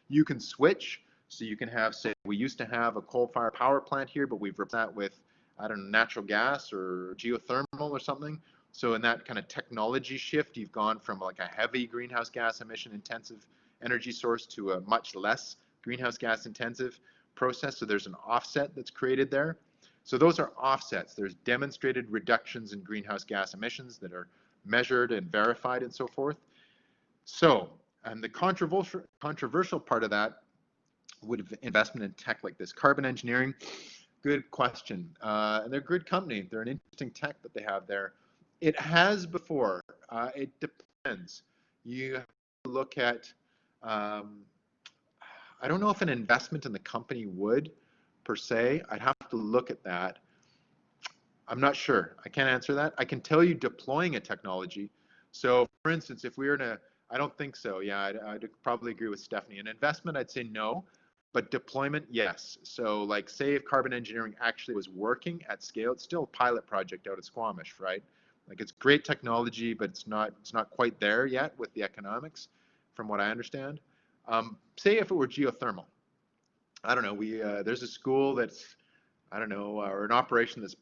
You can switch, so you can have, say, we used to have a coal-fired power plant here, but we've replaced that with, I don't know, natural gas or geothermal or something. So in that kind of technology shift, you've gone from like a heavy greenhouse gas emission intensive energy source to a much less greenhouse gas intensive process. So there's an offset that's created there. So those are offsets. There's demonstrated reductions in greenhouse gas emissions that are measured and verified and so forth. So, and the controversial part of that would be investment in tech like this. Carbon engineering, good question. And they're a good company. They're an interesting tech that they have there. It has before. It depends. You have to look at, I don't know if an investment in the company would, per se. I'd have to look at that. I'm not sure. I can't answer that. I can tell you deploying a technology. So, for instance, if we were to, I don't think so. Yeah, I'd probably agree with Stephanie. An investment, I'd say no, but deployment, yes. So, like, say if carbon engineering actually was working at scale, it's still a pilot project out at Squamish, right? Like, it's great technology, but it's not quite there yet with the economics, from what I understand. Say if it were geothermal. I don't know. There's a school that's, I don't know, or an operation that's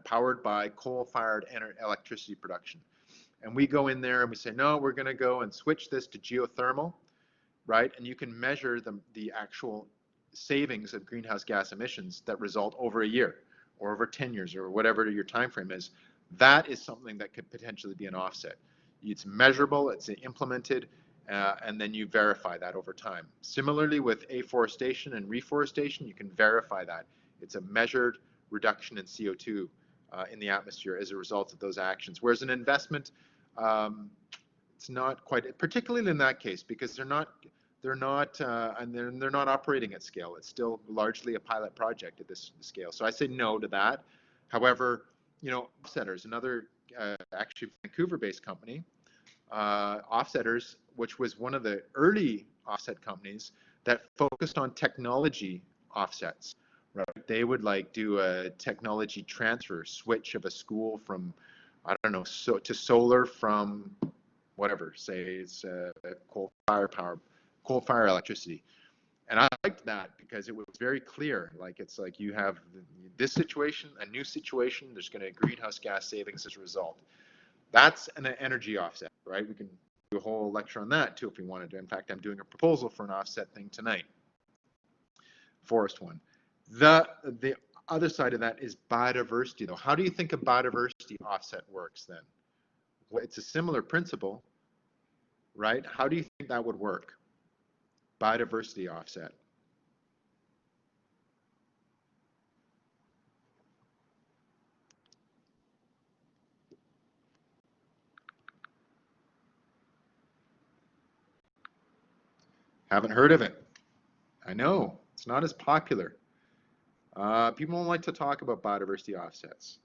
powered by coal-fired electricity production. And we go in there and we say, no, we're going to go and switch this to geothermal, right? And you can measure the actual savings of greenhouse gas emissions that result over a year or over 10 years or whatever your time frame is. That is something that could potentially be an offset. It's measurable, it's implemented, and then you verify that over time. Similarly with afforestation and reforestation, you can verify that. It's a measured reduction in CO2 in the atmosphere as a result of those actions. Whereas an investment, it's not quite, particularly in that case, because they're not operating at scale. It's still largely a pilot project at this scale. So I say no to that. However, Offsetters, another actually Vancouver-based company, Offsetters, which was one of the early offset companies that focused on technology offsets. Right? They would like do a technology transfer, switch of a school from, I don't know, to solar from whatever, say it's coal-fire electricity. And I liked that because it was very clear. Like, it's like you have this situation, a new situation, there's going to be greenhouse gas savings as a result. That's an energy offset, right? We can do a whole lecture on that too if we wanted to. In fact, I'm doing a proposal for an offset thing tonight, forest one. The other side of that is biodiversity, though. How do you think a biodiversity offset works then? Well, it's a similar principle, right? How do you think that would work? Biodiversity offset. Haven't heard of it. I know, it's not as popular. People don't like to talk about biodiversity offsets.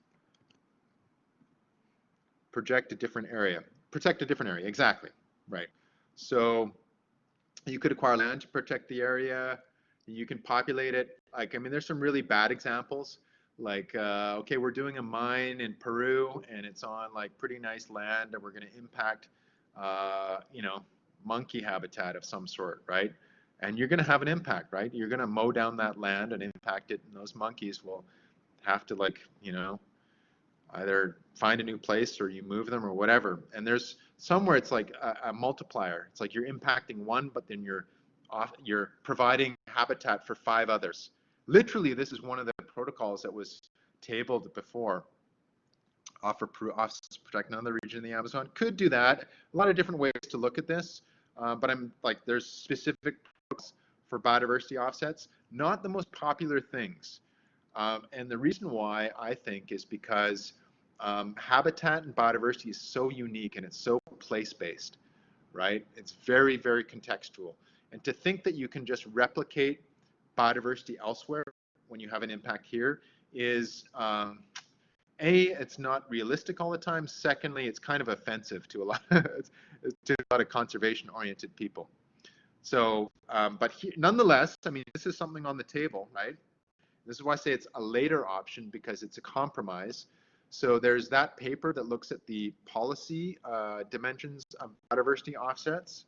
Project a different area. Protect a different area, exactly, right. So you could acquire land to protect the area. You can populate it. Like, I mean, there's some really bad examples. Like, okay, we're doing a mine in Peru, and it's on like pretty nice land, and we're going to impact, you know, monkey habitat of some sort, right? And you're going to have an impact, right? You're going to mow down that land and impact it, and those monkeys will have to, like, you know, either find a new place or you move them or whatever. And there's somewhere it's like a multiplier. It's like you're impacting one, but then you're providing habitat for 5 others. Literally, this is one of the protocols that was tabled before. Offer offsets protect another region of the Amazon. Could do that. A lot of different ways to look at this, but I'm like, there's specific for biodiversity offsets, not the most popular things. And the reason why, I think, is because habitat and biodiversity is so unique and it's so place-based, right? It's very, very contextual. And to think that you can just replicate biodiversity elsewhere when you have an impact here is, it's not realistic all the time. Secondly, it's kind of offensive to a lot of conservation-oriented people. So, but nonetheless, I mean, this is something on the table, right? This is why I say it's a later option, because it's a compromise. So there's that paper that looks at the policy dimensions of biodiversity offsets,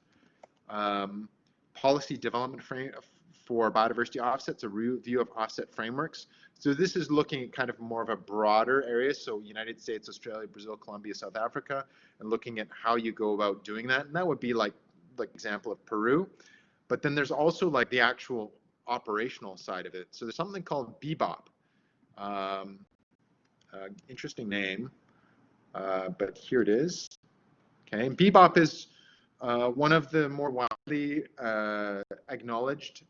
policy development frame for biodiversity offsets, a review of offset frameworks. So this is looking at kind of more of a broader area. So United States, Australia, Brazil, Colombia, South Africa, and looking at how you go about doing that. And that would be like example of Peru. But then there's also like the actual operational side of it. So there's something called BBOP. Interesting name, but here it is. Okay, and BBOP is one of the more widely acknowledged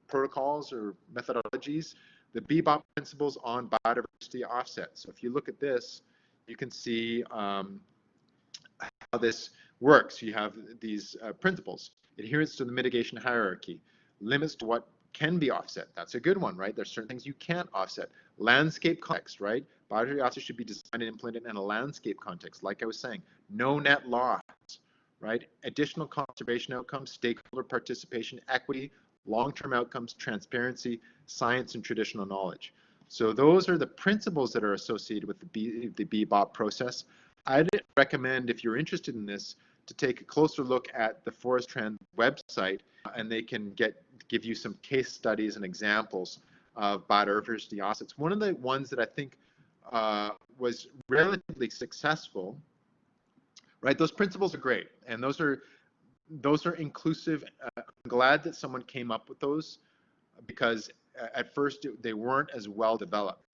protocols or methodologies, the BBOP principles on biodiversity offsets. So if you look at this, you can see how this works. You have these principles: adherence to the mitigation hierarchy, limits to what can be offset. That's a good one, right? There's certain things you can't offset. Landscape context, right? Biodiversity offsets should be designed and implemented in a landscape context. Like I was saying, no net loss, right? Additional conservation outcomes, stakeholder participation, equity, long-term outcomes, transparency, science, and traditional knowledge. So those are the principles that are associated with the BBOP process. I'd recommend, if you're interested in this, to take a closer look at the Forest Trend website, and they can give you some case studies and examples of biodiversity offsets. One of the ones that I think was relatively successful, right? Those principles are great, and those are inclusive. I'm glad that someone came up with those, because at first they weren't as well developed.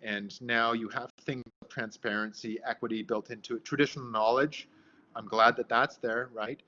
And now you have things like transparency, equity built into it, traditional knowledge. I'm glad that that's there, right?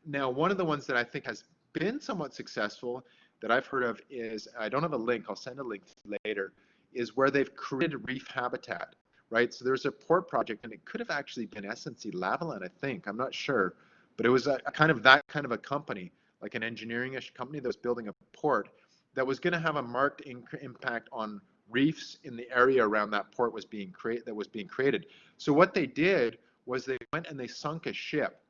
Now, one of the ones that I think has been somewhat successful that I've heard of is, I don't have a link, I'll send a link later, is where they've created reef habitat, right? So there's a port project, and it could have actually been SNC-Lavalin, I think, I'm not sure, but it was that kind of a company, like an engineering-ish company that was building a port that was going to have a marked impact on reefs in the area around that port was being created. So what they did was they went and they sunk a ship.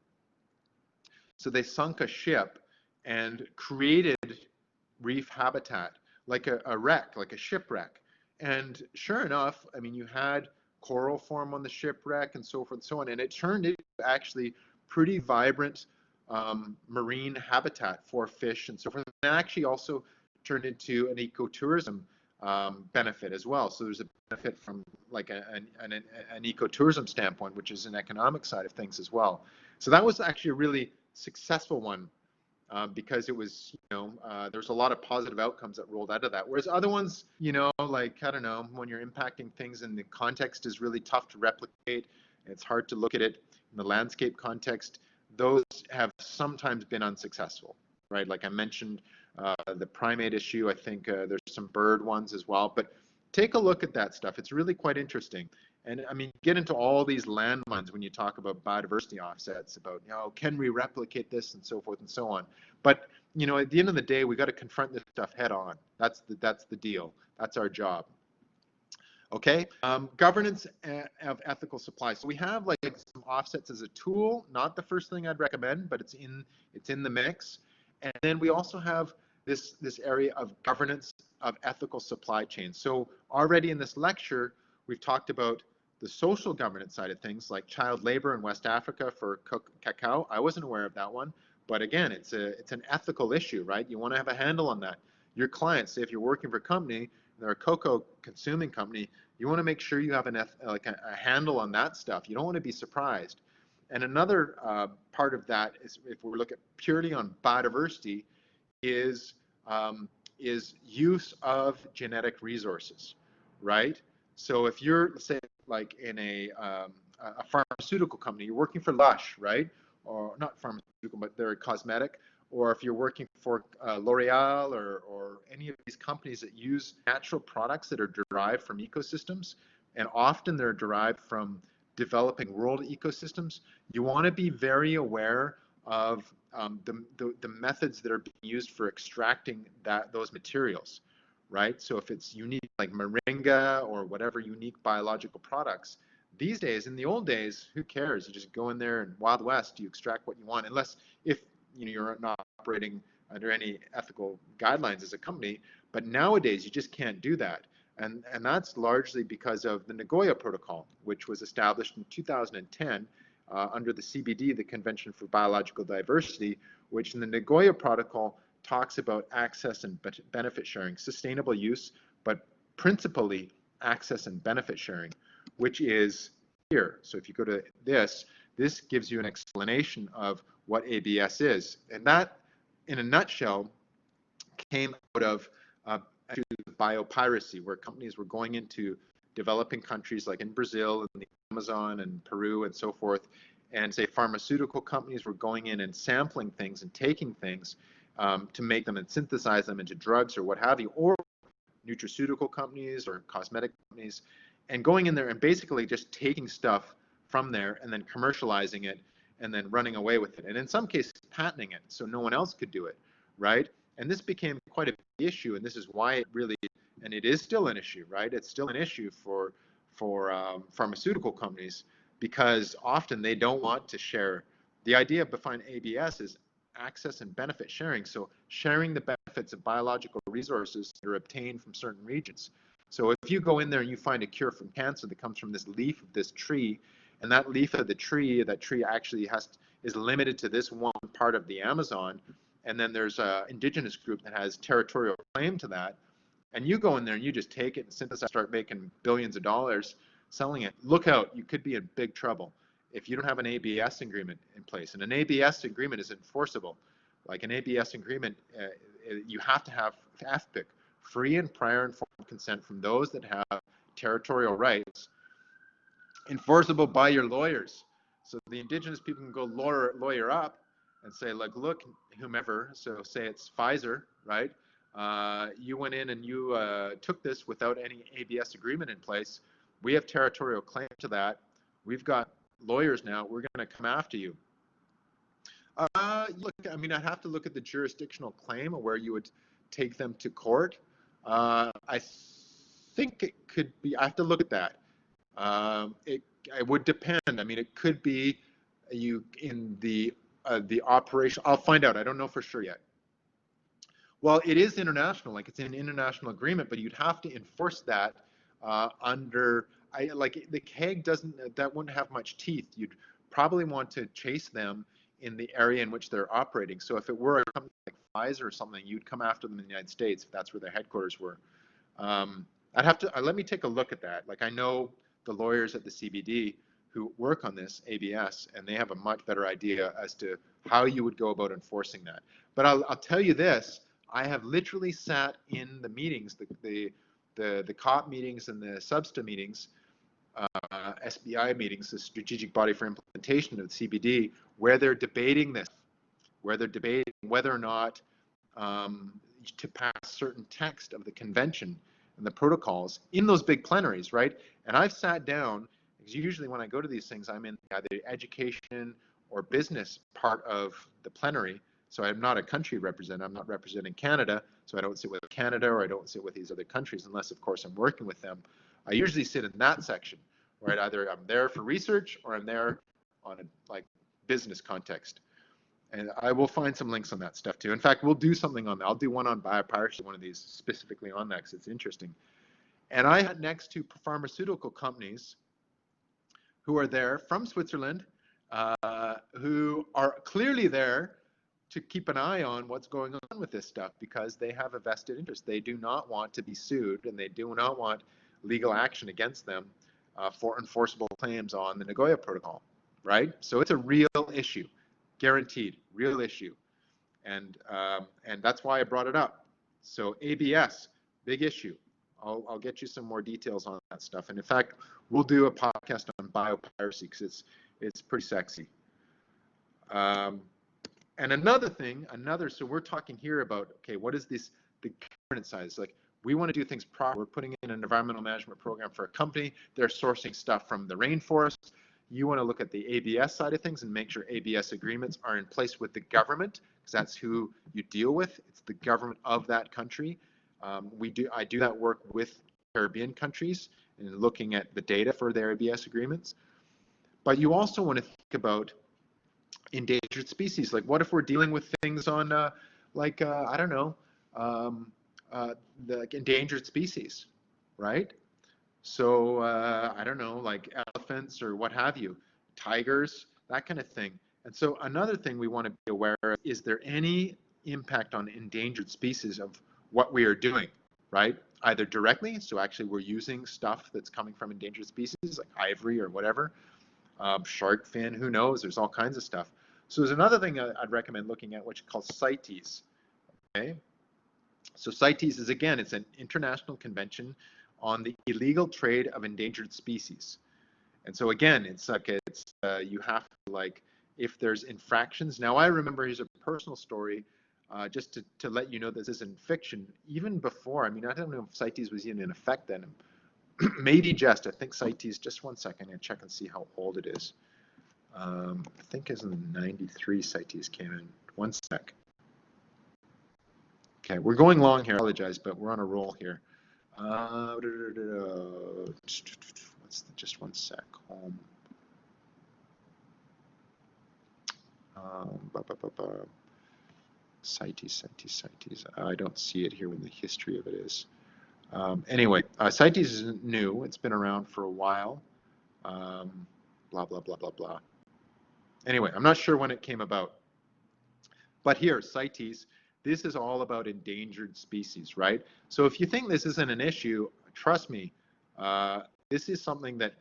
So they sunk a ship and created reef habitat, like a wreck, like a shipwreck. And sure enough, I mean, you had coral form on the shipwreck and so forth and so on, and it turned into actually pretty vibrant marine habitat for fish and so forth. And actually also turned into an ecotourism benefit as well. So there's a benefit from like an ecotourism standpoint, which is an economic side of things as well. So that was actually a really successful one, because it was, there's a lot of positive outcomes that rolled out of that. Whereas other ones, like, I don't know, when you're impacting things and the context is really tough to replicate, it's hard to look at it in the landscape context, those have sometimes been unsuccessful, right? Like I mentioned, the primate issue, I think there's some bird ones as well, but take a look at that stuff. It's really quite interesting. And I mean, get into all these landmines when you talk about biodiversity offsets, about, can we replicate this and so forth and so on. But you know, at the end of the day, we got to confront this stuff head on. That's the deal. That's our job. Okay, governance of ethical supply. So we have like some offsets as a tool, not the first thing I'd recommend, but it's in the mix. And then we also have this area of governance of ethical supply chains. So already in this lecture, we've talked about the social governance side of things, like child labor in West Africa for cacao. I wasn't aware of that one, but again, it's an ethical issue, right? You want to have a handle on that. Your clients, say if you're working for a company, they're a cocoa consuming company, you want to make sure you have a handle on that stuff. You don't want to be surprised. And another part of that is, if we look at purely on biodiversity, is use of genetic resources, right? So if you're, say, like in a pharmaceutical company, you're working for Lush, right? Or not pharmaceutical, but they're cosmetic. Or if you're working for L'Oreal or any of these companies that use natural products that are derived from ecosystems, and often they're derived from developing world ecosystems, you want to be very aware of the methods that are being used for extracting those materials, right? So if it's unique, like moringa or whatever unique biological products, these days, in the old days, who cares? You just go in there and Wild West, you extract what you want, unless if you're not operating under any ethical guidelines as a company. But nowadays, you just can't do that. And that's largely because of the Nagoya Protocol, which was established in 2010 under the CBD, the Convention for Biological Diversity, which in the Nagoya Protocol talks about access and benefit sharing, sustainable use, but principally access and benefit sharing, which is here. So if you go to this gives you an explanation of what ABS is. And that, in a nutshell, came out of biopiracy, where companies were going into developing countries like in Brazil and the Amazon and Peru and so forth, and say pharmaceutical companies were going in and sampling things and taking things to make them and synthesize them into drugs or what have you, or nutraceutical companies or cosmetic companies, and going in there and basically just taking stuff from there and then commercializing it and then running away with it. And in some cases, patenting it so no one else could do it, right? And this became quite a big issue, and this is why it really, and it is still an issue, right? It's still an issue for pharmaceutical companies, because often they don't want to share. The idea behind ABS is access and benefit sharing. So sharing the benefits of biological resources that are obtained from certain regions. So if you go in there and you find a cure from cancer that comes from this leaf of this tree, and that leaf of the tree, that tree actually is limited to this one part of the Amazon, and then there's an indigenous group that has territorial claim to that, and you go in there and you just take it and synthesize, start making billions of dollars selling it, look out, you could be in big trouble if you don't have an ABS agreement in place. And an ABS agreement is enforceable. Like an ABS agreement, you have to have FPIC, free and prior informed consent from those that have territorial rights, enforceable by your lawyers. So the indigenous people can go lawyer up and say, like, look, whomever, so say it's Pfizer, right? You went in and you took this without any ABS agreement in place. We have territorial claim to that. We've got lawyers now. We're going to come after you. Look, I mean, I'd have to look at the jurisdictional claim of where you would take them to court. I think it could be, I have to look at that. It would depend. I mean, it could be you in the operation. I'll find out. I don't know for sure yet. Well, it is international, like it's an international agreement, but you'd have to enforce that under, like the Hague doesn't, that wouldn't have much teeth. You'd probably want to chase them in the area in which they're operating. So if it were a company like Pfizer or something, you'd come after them in the United States if that's where their headquarters were. I'd have to, let me take a look at that. Like I know the lawyers at the CBD who work on this ABS, and they have a much better idea as to how you would go about enforcing that. But I'll tell you this, I have literally sat in the meetings, the COP meetings and the SBSTA meetings, SBI meetings, the Strategic Body for Implementation of the CBD, where they're debating this, where they're debating whether or not to pass certain text of the convention and the protocols in those big plenaries, right? And I've sat down, because usually when I go to these things, I'm in either education or business part of the plenary, So I'm not a country representative. I'm not representing Canada. So I don't sit with Canada or I don't sit with these other countries unless, of course, I'm working with them. I usually sit in that section, right? Either I'm there for research or I'm there on a like business context. And I will find some links on that stuff too. In fact, we'll do something on that. I'll do one on biopiracy, one of these specifically on that because it's interesting. And I had next to pharmaceutical companies who are there from Switzerland, who are clearly there to keep an eye on what's going on with this stuff because they have a vested interest. They do not want to be sued and they do not want legal action against them for enforceable claims on the Nagoya Protocol, right? So it's a real issue, guaranteed, real issue. And that's why I brought it up. So ABS, big issue. I'll get you some more details on that stuff. And in fact, we'll do a podcast on biopiracy because it's pretty sexy. And another thing, so we're talking here about, okay, what is this, the governance side? It's like, we want to do things proper. We're putting in an environmental management program for a company. They're sourcing stuff from the rainforest. You want to look at the ABS side of things and make sure ABS agreements are in place with the government, because that's who you deal with. It's the government of that country. I do that work with Caribbean countries and looking at the data for their ABS agreements. But you also want to think about endangered species. Like, what if we're dealing with things on, I don't know, the endangered species, right? So I don't know, like elephants or what have you, tigers, that kind of thing. And so another thing we want to be aware of, is there any impact on endangered species of what we are doing, right? Either directly, so actually we're using stuff that's coming from endangered species, like ivory or whatever, shark fin, who knows, there's all kinds of stuff. So there's another thing I'd recommend looking at, which is called CITES, okay? So CITES is, again, it's an international convention on the illegal trade of endangered species. And so again, it's like, you have to, like, if there's infractions. Now I remember, here's a personal story, just to let you know this isn't fiction. Even before, I mean, I don't know if CITES was even in effect then. Maybe just, I think CITES, just one second, and check and see how old it is. I think it's in 93 CITES came in. One sec. Okay, we're going long here, I apologize, but we're on a roll here. Just one sec, home. CITES. I don't see it here when the history of it is. Anyway, CITES isn't new. It's been around for a while. Blah, blah, blah, blah, blah. Anyway, I'm not sure when it came about. But here, CITES, this is all about endangered species, right? So if you think this isn't an issue, trust me, this is something that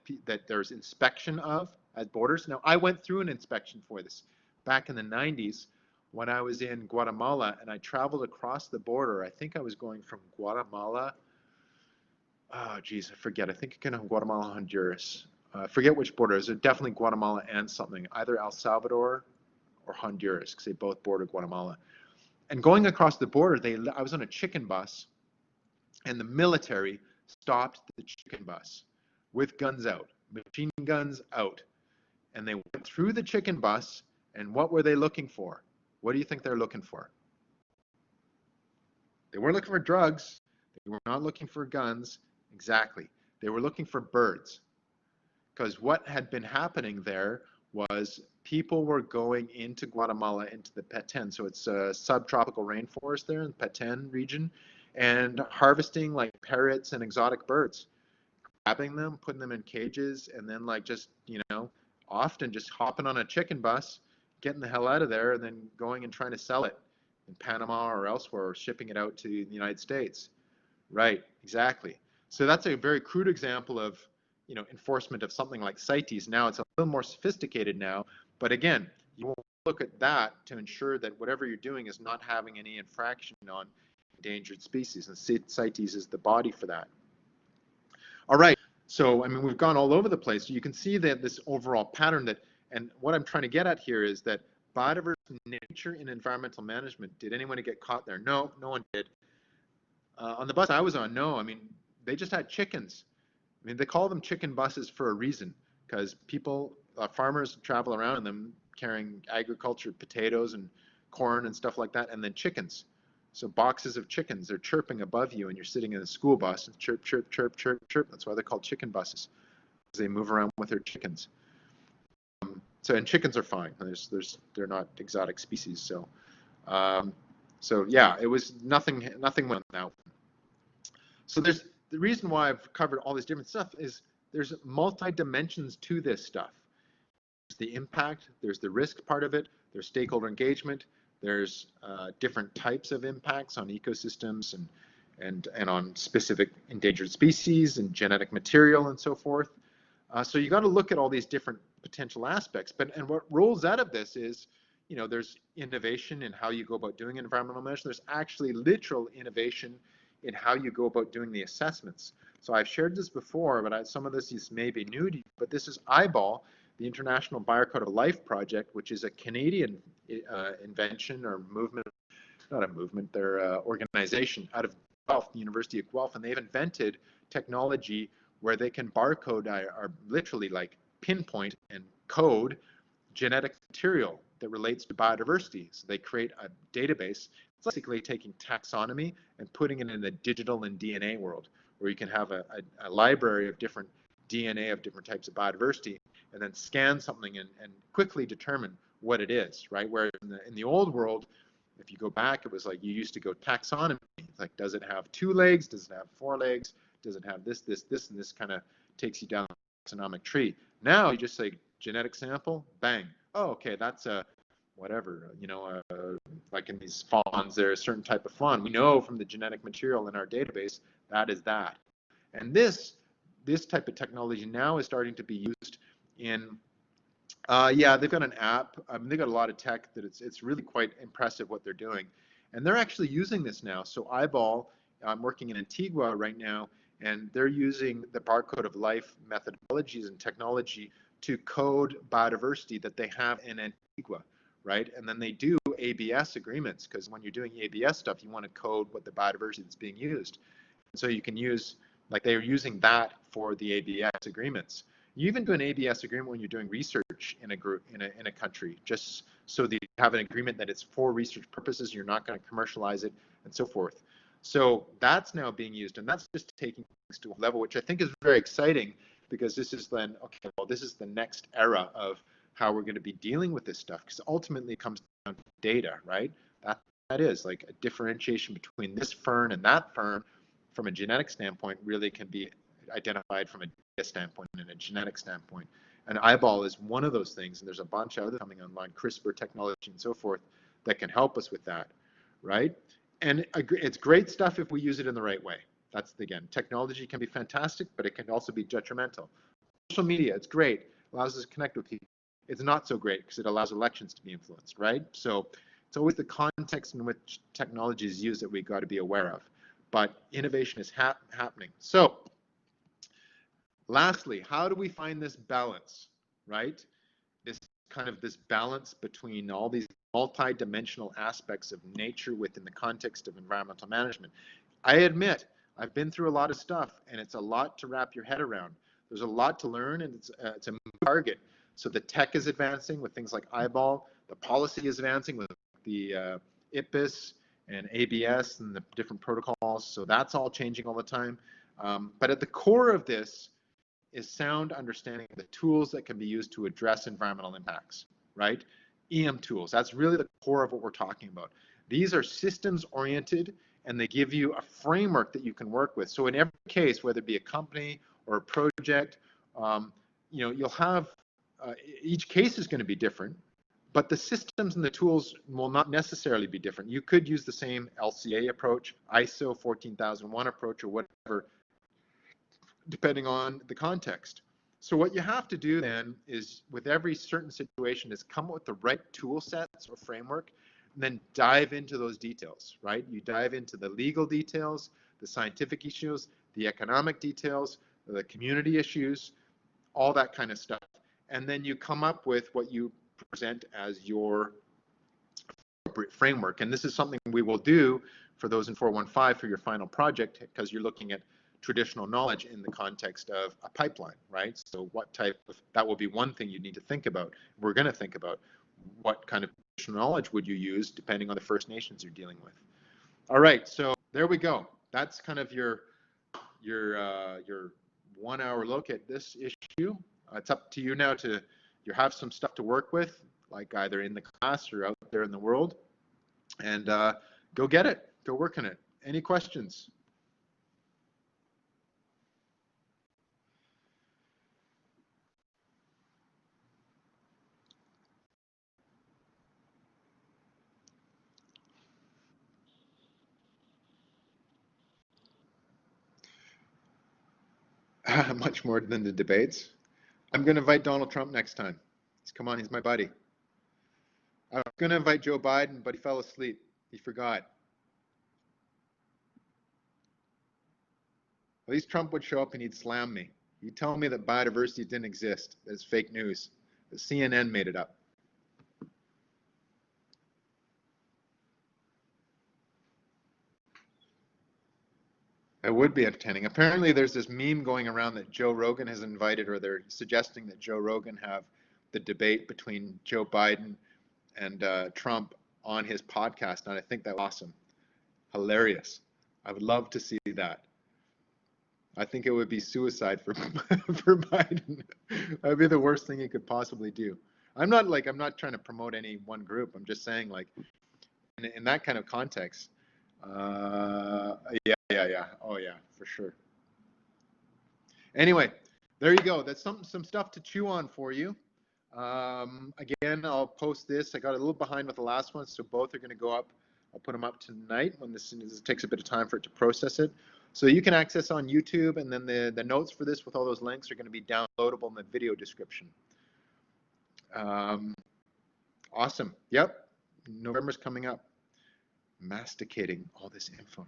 there's inspection of at borders. Now, I went through an inspection for this back in the 90s when I was in Guatemala, and I traveled across the border. I think I was going from Guatemala, oh geez, I forget. I think it can Guatemala, Honduras. I forget which border. Is it definitely Guatemala and something, either El Salvador or Honduras, because they both border Guatemala. And going across the border, I was on a chicken bus, and the military stopped the chicken bus with guns out, machine guns out. And they went through the chicken bus, and what were they looking for? What do you think they're looking for? They weren't looking for drugs. They were not looking for guns. Exactly. They were looking for birds. Because what had been happening there was people were going into Guatemala, into the Petén, so it's a subtropical rainforest there in the Petén region, and harvesting like parrots and exotic birds, grabbing them, putting them in cages, and then like just, often just hopping on a chicken bus, getting the hell out of there, and then going and trying to sell it in Panama or elsewhere, or shipping it out to the United States. Right, exactly. So that's a very crude example of, enforcement of something like CITES. Now it's a little more sophisticated now, but again, you will look at that to ensure that whatever you're doing is not having any infraction on endangered species, and CITES is the body for that. All right, so I mean, we've gone all over the place. You can see that this overall pattern and what I'm trying to get at here is that biodiversity, nature, and environmental management, did anyone get caught there? No, no one did. On the bus I was on, no, I mean, they just had chickens. I mean, they call them chicken buses for a reason, because farmers travel around in them carrying agriculture, potatoes, and corn and stuff like that, and then chickens. So boxes of chickens, they're chirping above you, and you're sitting in a school bus, and chirp, chirp, chirp, chirp, chirp. That's why they're called chicken buses, because they move around with their chickens. So, and chickens are fine. They're not exotic species. So yeah, it was nothing went out. So there's the reason why I've covered all this different stuff is there's multi dimensions to this stuff. There's the impact, there's the risk part of it, there's stakeholder engagement, there's different types of impacts on ecosystems and on specific endangered species and genetic material and so forth. So you got to look at all these different potential aspects. And what rolls out of this is, you know, there's innovation in how you go about doing environmental management. There's actually literal innovation in how you go about doing the assessments. So I've shared this before, but some of this is maybe new to you, but this is IBAL, the International Biocode of Life Project, which is a Canadian invention or movement, not a movement, they're an organization out of Guelph, the University of Guelph, and they've invented technology where they can barcode or literally like pinpoint and code genetic material that relates to biodiversity. So they create a database. It's basically taking taxonomy and putting it in the digital and DNA world, where you can have a library of different DNA of different types of biodiversity, and then scan something and quickly determine what it is, right? Where in the old world, if you go back, it was like you used to go taxonomy. Like, does it have 2 legs? Does it have 4 legs? Does it have this, this, this? And this kind of takes you down the taxonomic tree. Now you just say genetic sample, bang. Oh, okay, that's a whatever, you know, like in these fawns, there's a certain type of fawn. We know from the genetic material in our database that is that. And this type of technology now is starting to be used in, yeah, they've got an app. They've got a lot of tech that it's really quite impressive what they're doing. And they're actually using this now. So IBAL, I'm working in Antigua right now, and they're using the barcode of life methodologies and technology to code biodiversity that they have in Antigua, right? And then they do ABS agreements, because when you're doing ABS stuff, you want to code what the biodiversity that's being used. And so you can use, like they're using that for the ABS agreements. You even do an ABS agreement when you're doing research in a group, in a country, just so that you have an agreement that it's for research purposes, you're not going to commercialize it, and so forth. So that's now being used, and that's just taking things to a level which I think is very exciting, because this is then, okay, well, this is the next era of how we're going to be dealing with this stuff, because ultimately it comes down to data, right? That is like a differentiation between this fern and that fern from a genetic standpoint really can be identified from a data standpoint and a genetic standpoint. And IBAL is one of those things, and there's a bunch of others coming online, CRISPR technology and so forth, that can help us with that, right? And it's great stuff if we use it in the right way. That's, again, technology can be fantastic, but it can also be detrimental. Social media, it's great, allows us to connect with people. It's not so great because it allows elections to be influenced, right? So it's always the context in which technology is used that we've got to be aware of. But innovation is happening. So lastly, how do we find this balance, right? This kind of this balance between all these multi-dimensional aspects of nature within the context of environmental management. I admit, I've been through a lot of stuff, and it's a lot to wrap your head around. There's a lot to learn, and it's a moving target. So the tech is advancing with things like IBAL. The policy is advancing with the IPBES and ABS and the different protocols. So that's all changing all the time. But at the core of this is sound understanding of the tools that can be used to address environmental impacts, right? EM tools, that's really the core of what we're talking about. These are systems oriented, and they give you a framework that you can work with. So in every case, whether it be a company or a project, you know, you'll have, each case is going to be different, but the systems and the tools will not necessarily be different. You could use the same LCA approach, ISO 14001 approach, or whatever, depending on the context. So what you have to do then is, with every certain situation, is come up with the right tool sets or framework, and then dive into those details, right? You dive into the legal details, the scientific issues, the economic details, the community issues, all that kind of stuff. And then you come up with what you present as your appropriate framework. And this is something we will do for those in 415 for your final project, because you're looking at traditional knowledge in the context of a pipeline, right? So what type of, that will be one thing you need to think about. We're going to think about what kind of knowledge would you use depending on the First Nations you're dealing with? All right, so there we go. That's kind of your 1 hour look at this issue. It's up to you now to you have some stuff to work with, like either in the class or out there in the world, and go get it. Go work on it. Any questions? Much more than the debates. I'm going to invite Donald Trump next time. Come on, he's my buddy. I was going to invite Joe Biden, but he fell asleep. He forgot. At least Trump would show up and he'd slam me. He'd tell me that biodiversity didn't exist, that it's fake news, that CNN made it up. It would be entertaining. Apparently, there's this meme going around that Joe Rogan has invited, or they're suggesting that Joe Rogan have the debate between Joe Biden and Trump on his podcast, and I think that's awesome. Hilarious. I would love to see that. I think it would be suicide for for Biden. That would be the worst thing he could possibly do. I'm not trying to promote any one group. I'm just saying like in that kind of context. Yeah. Oh yeah, for sure. Anyway, there you go. That's some stuff to chew on for you. Again, I'll post this. I got a little behind with the last one, so both are going to go up. I'll put them up tonight when this takes a bit of time for it to process it. So you can access on YouTube, and then the notes for this with all those links are going to be downloadable in the video description. Awesome. Yep. November's coming up. Masticating all this info,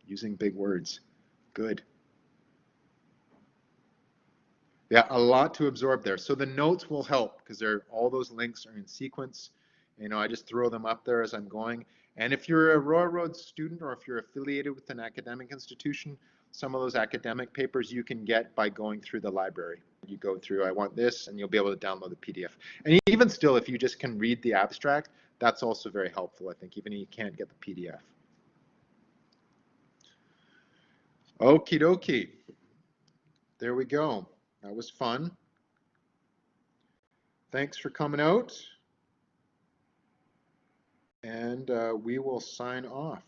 using big words. Good. Yeah, a lot to absorb there. So the notes will help because all those links are in sequence. I just throw them up there as I'm going. And if you're a Royal Road student or if you're affiliated with an academic institution, some of those academic papers you can get by going through the library. You go through, I want this, and you'll be able to download the PDF. And even still, if you just can read the abstract, that's also very helpful, I think, even if you can't get the PDF. Okie dokie. There we go. That was fun. Thanks for coming out. And we will sign off.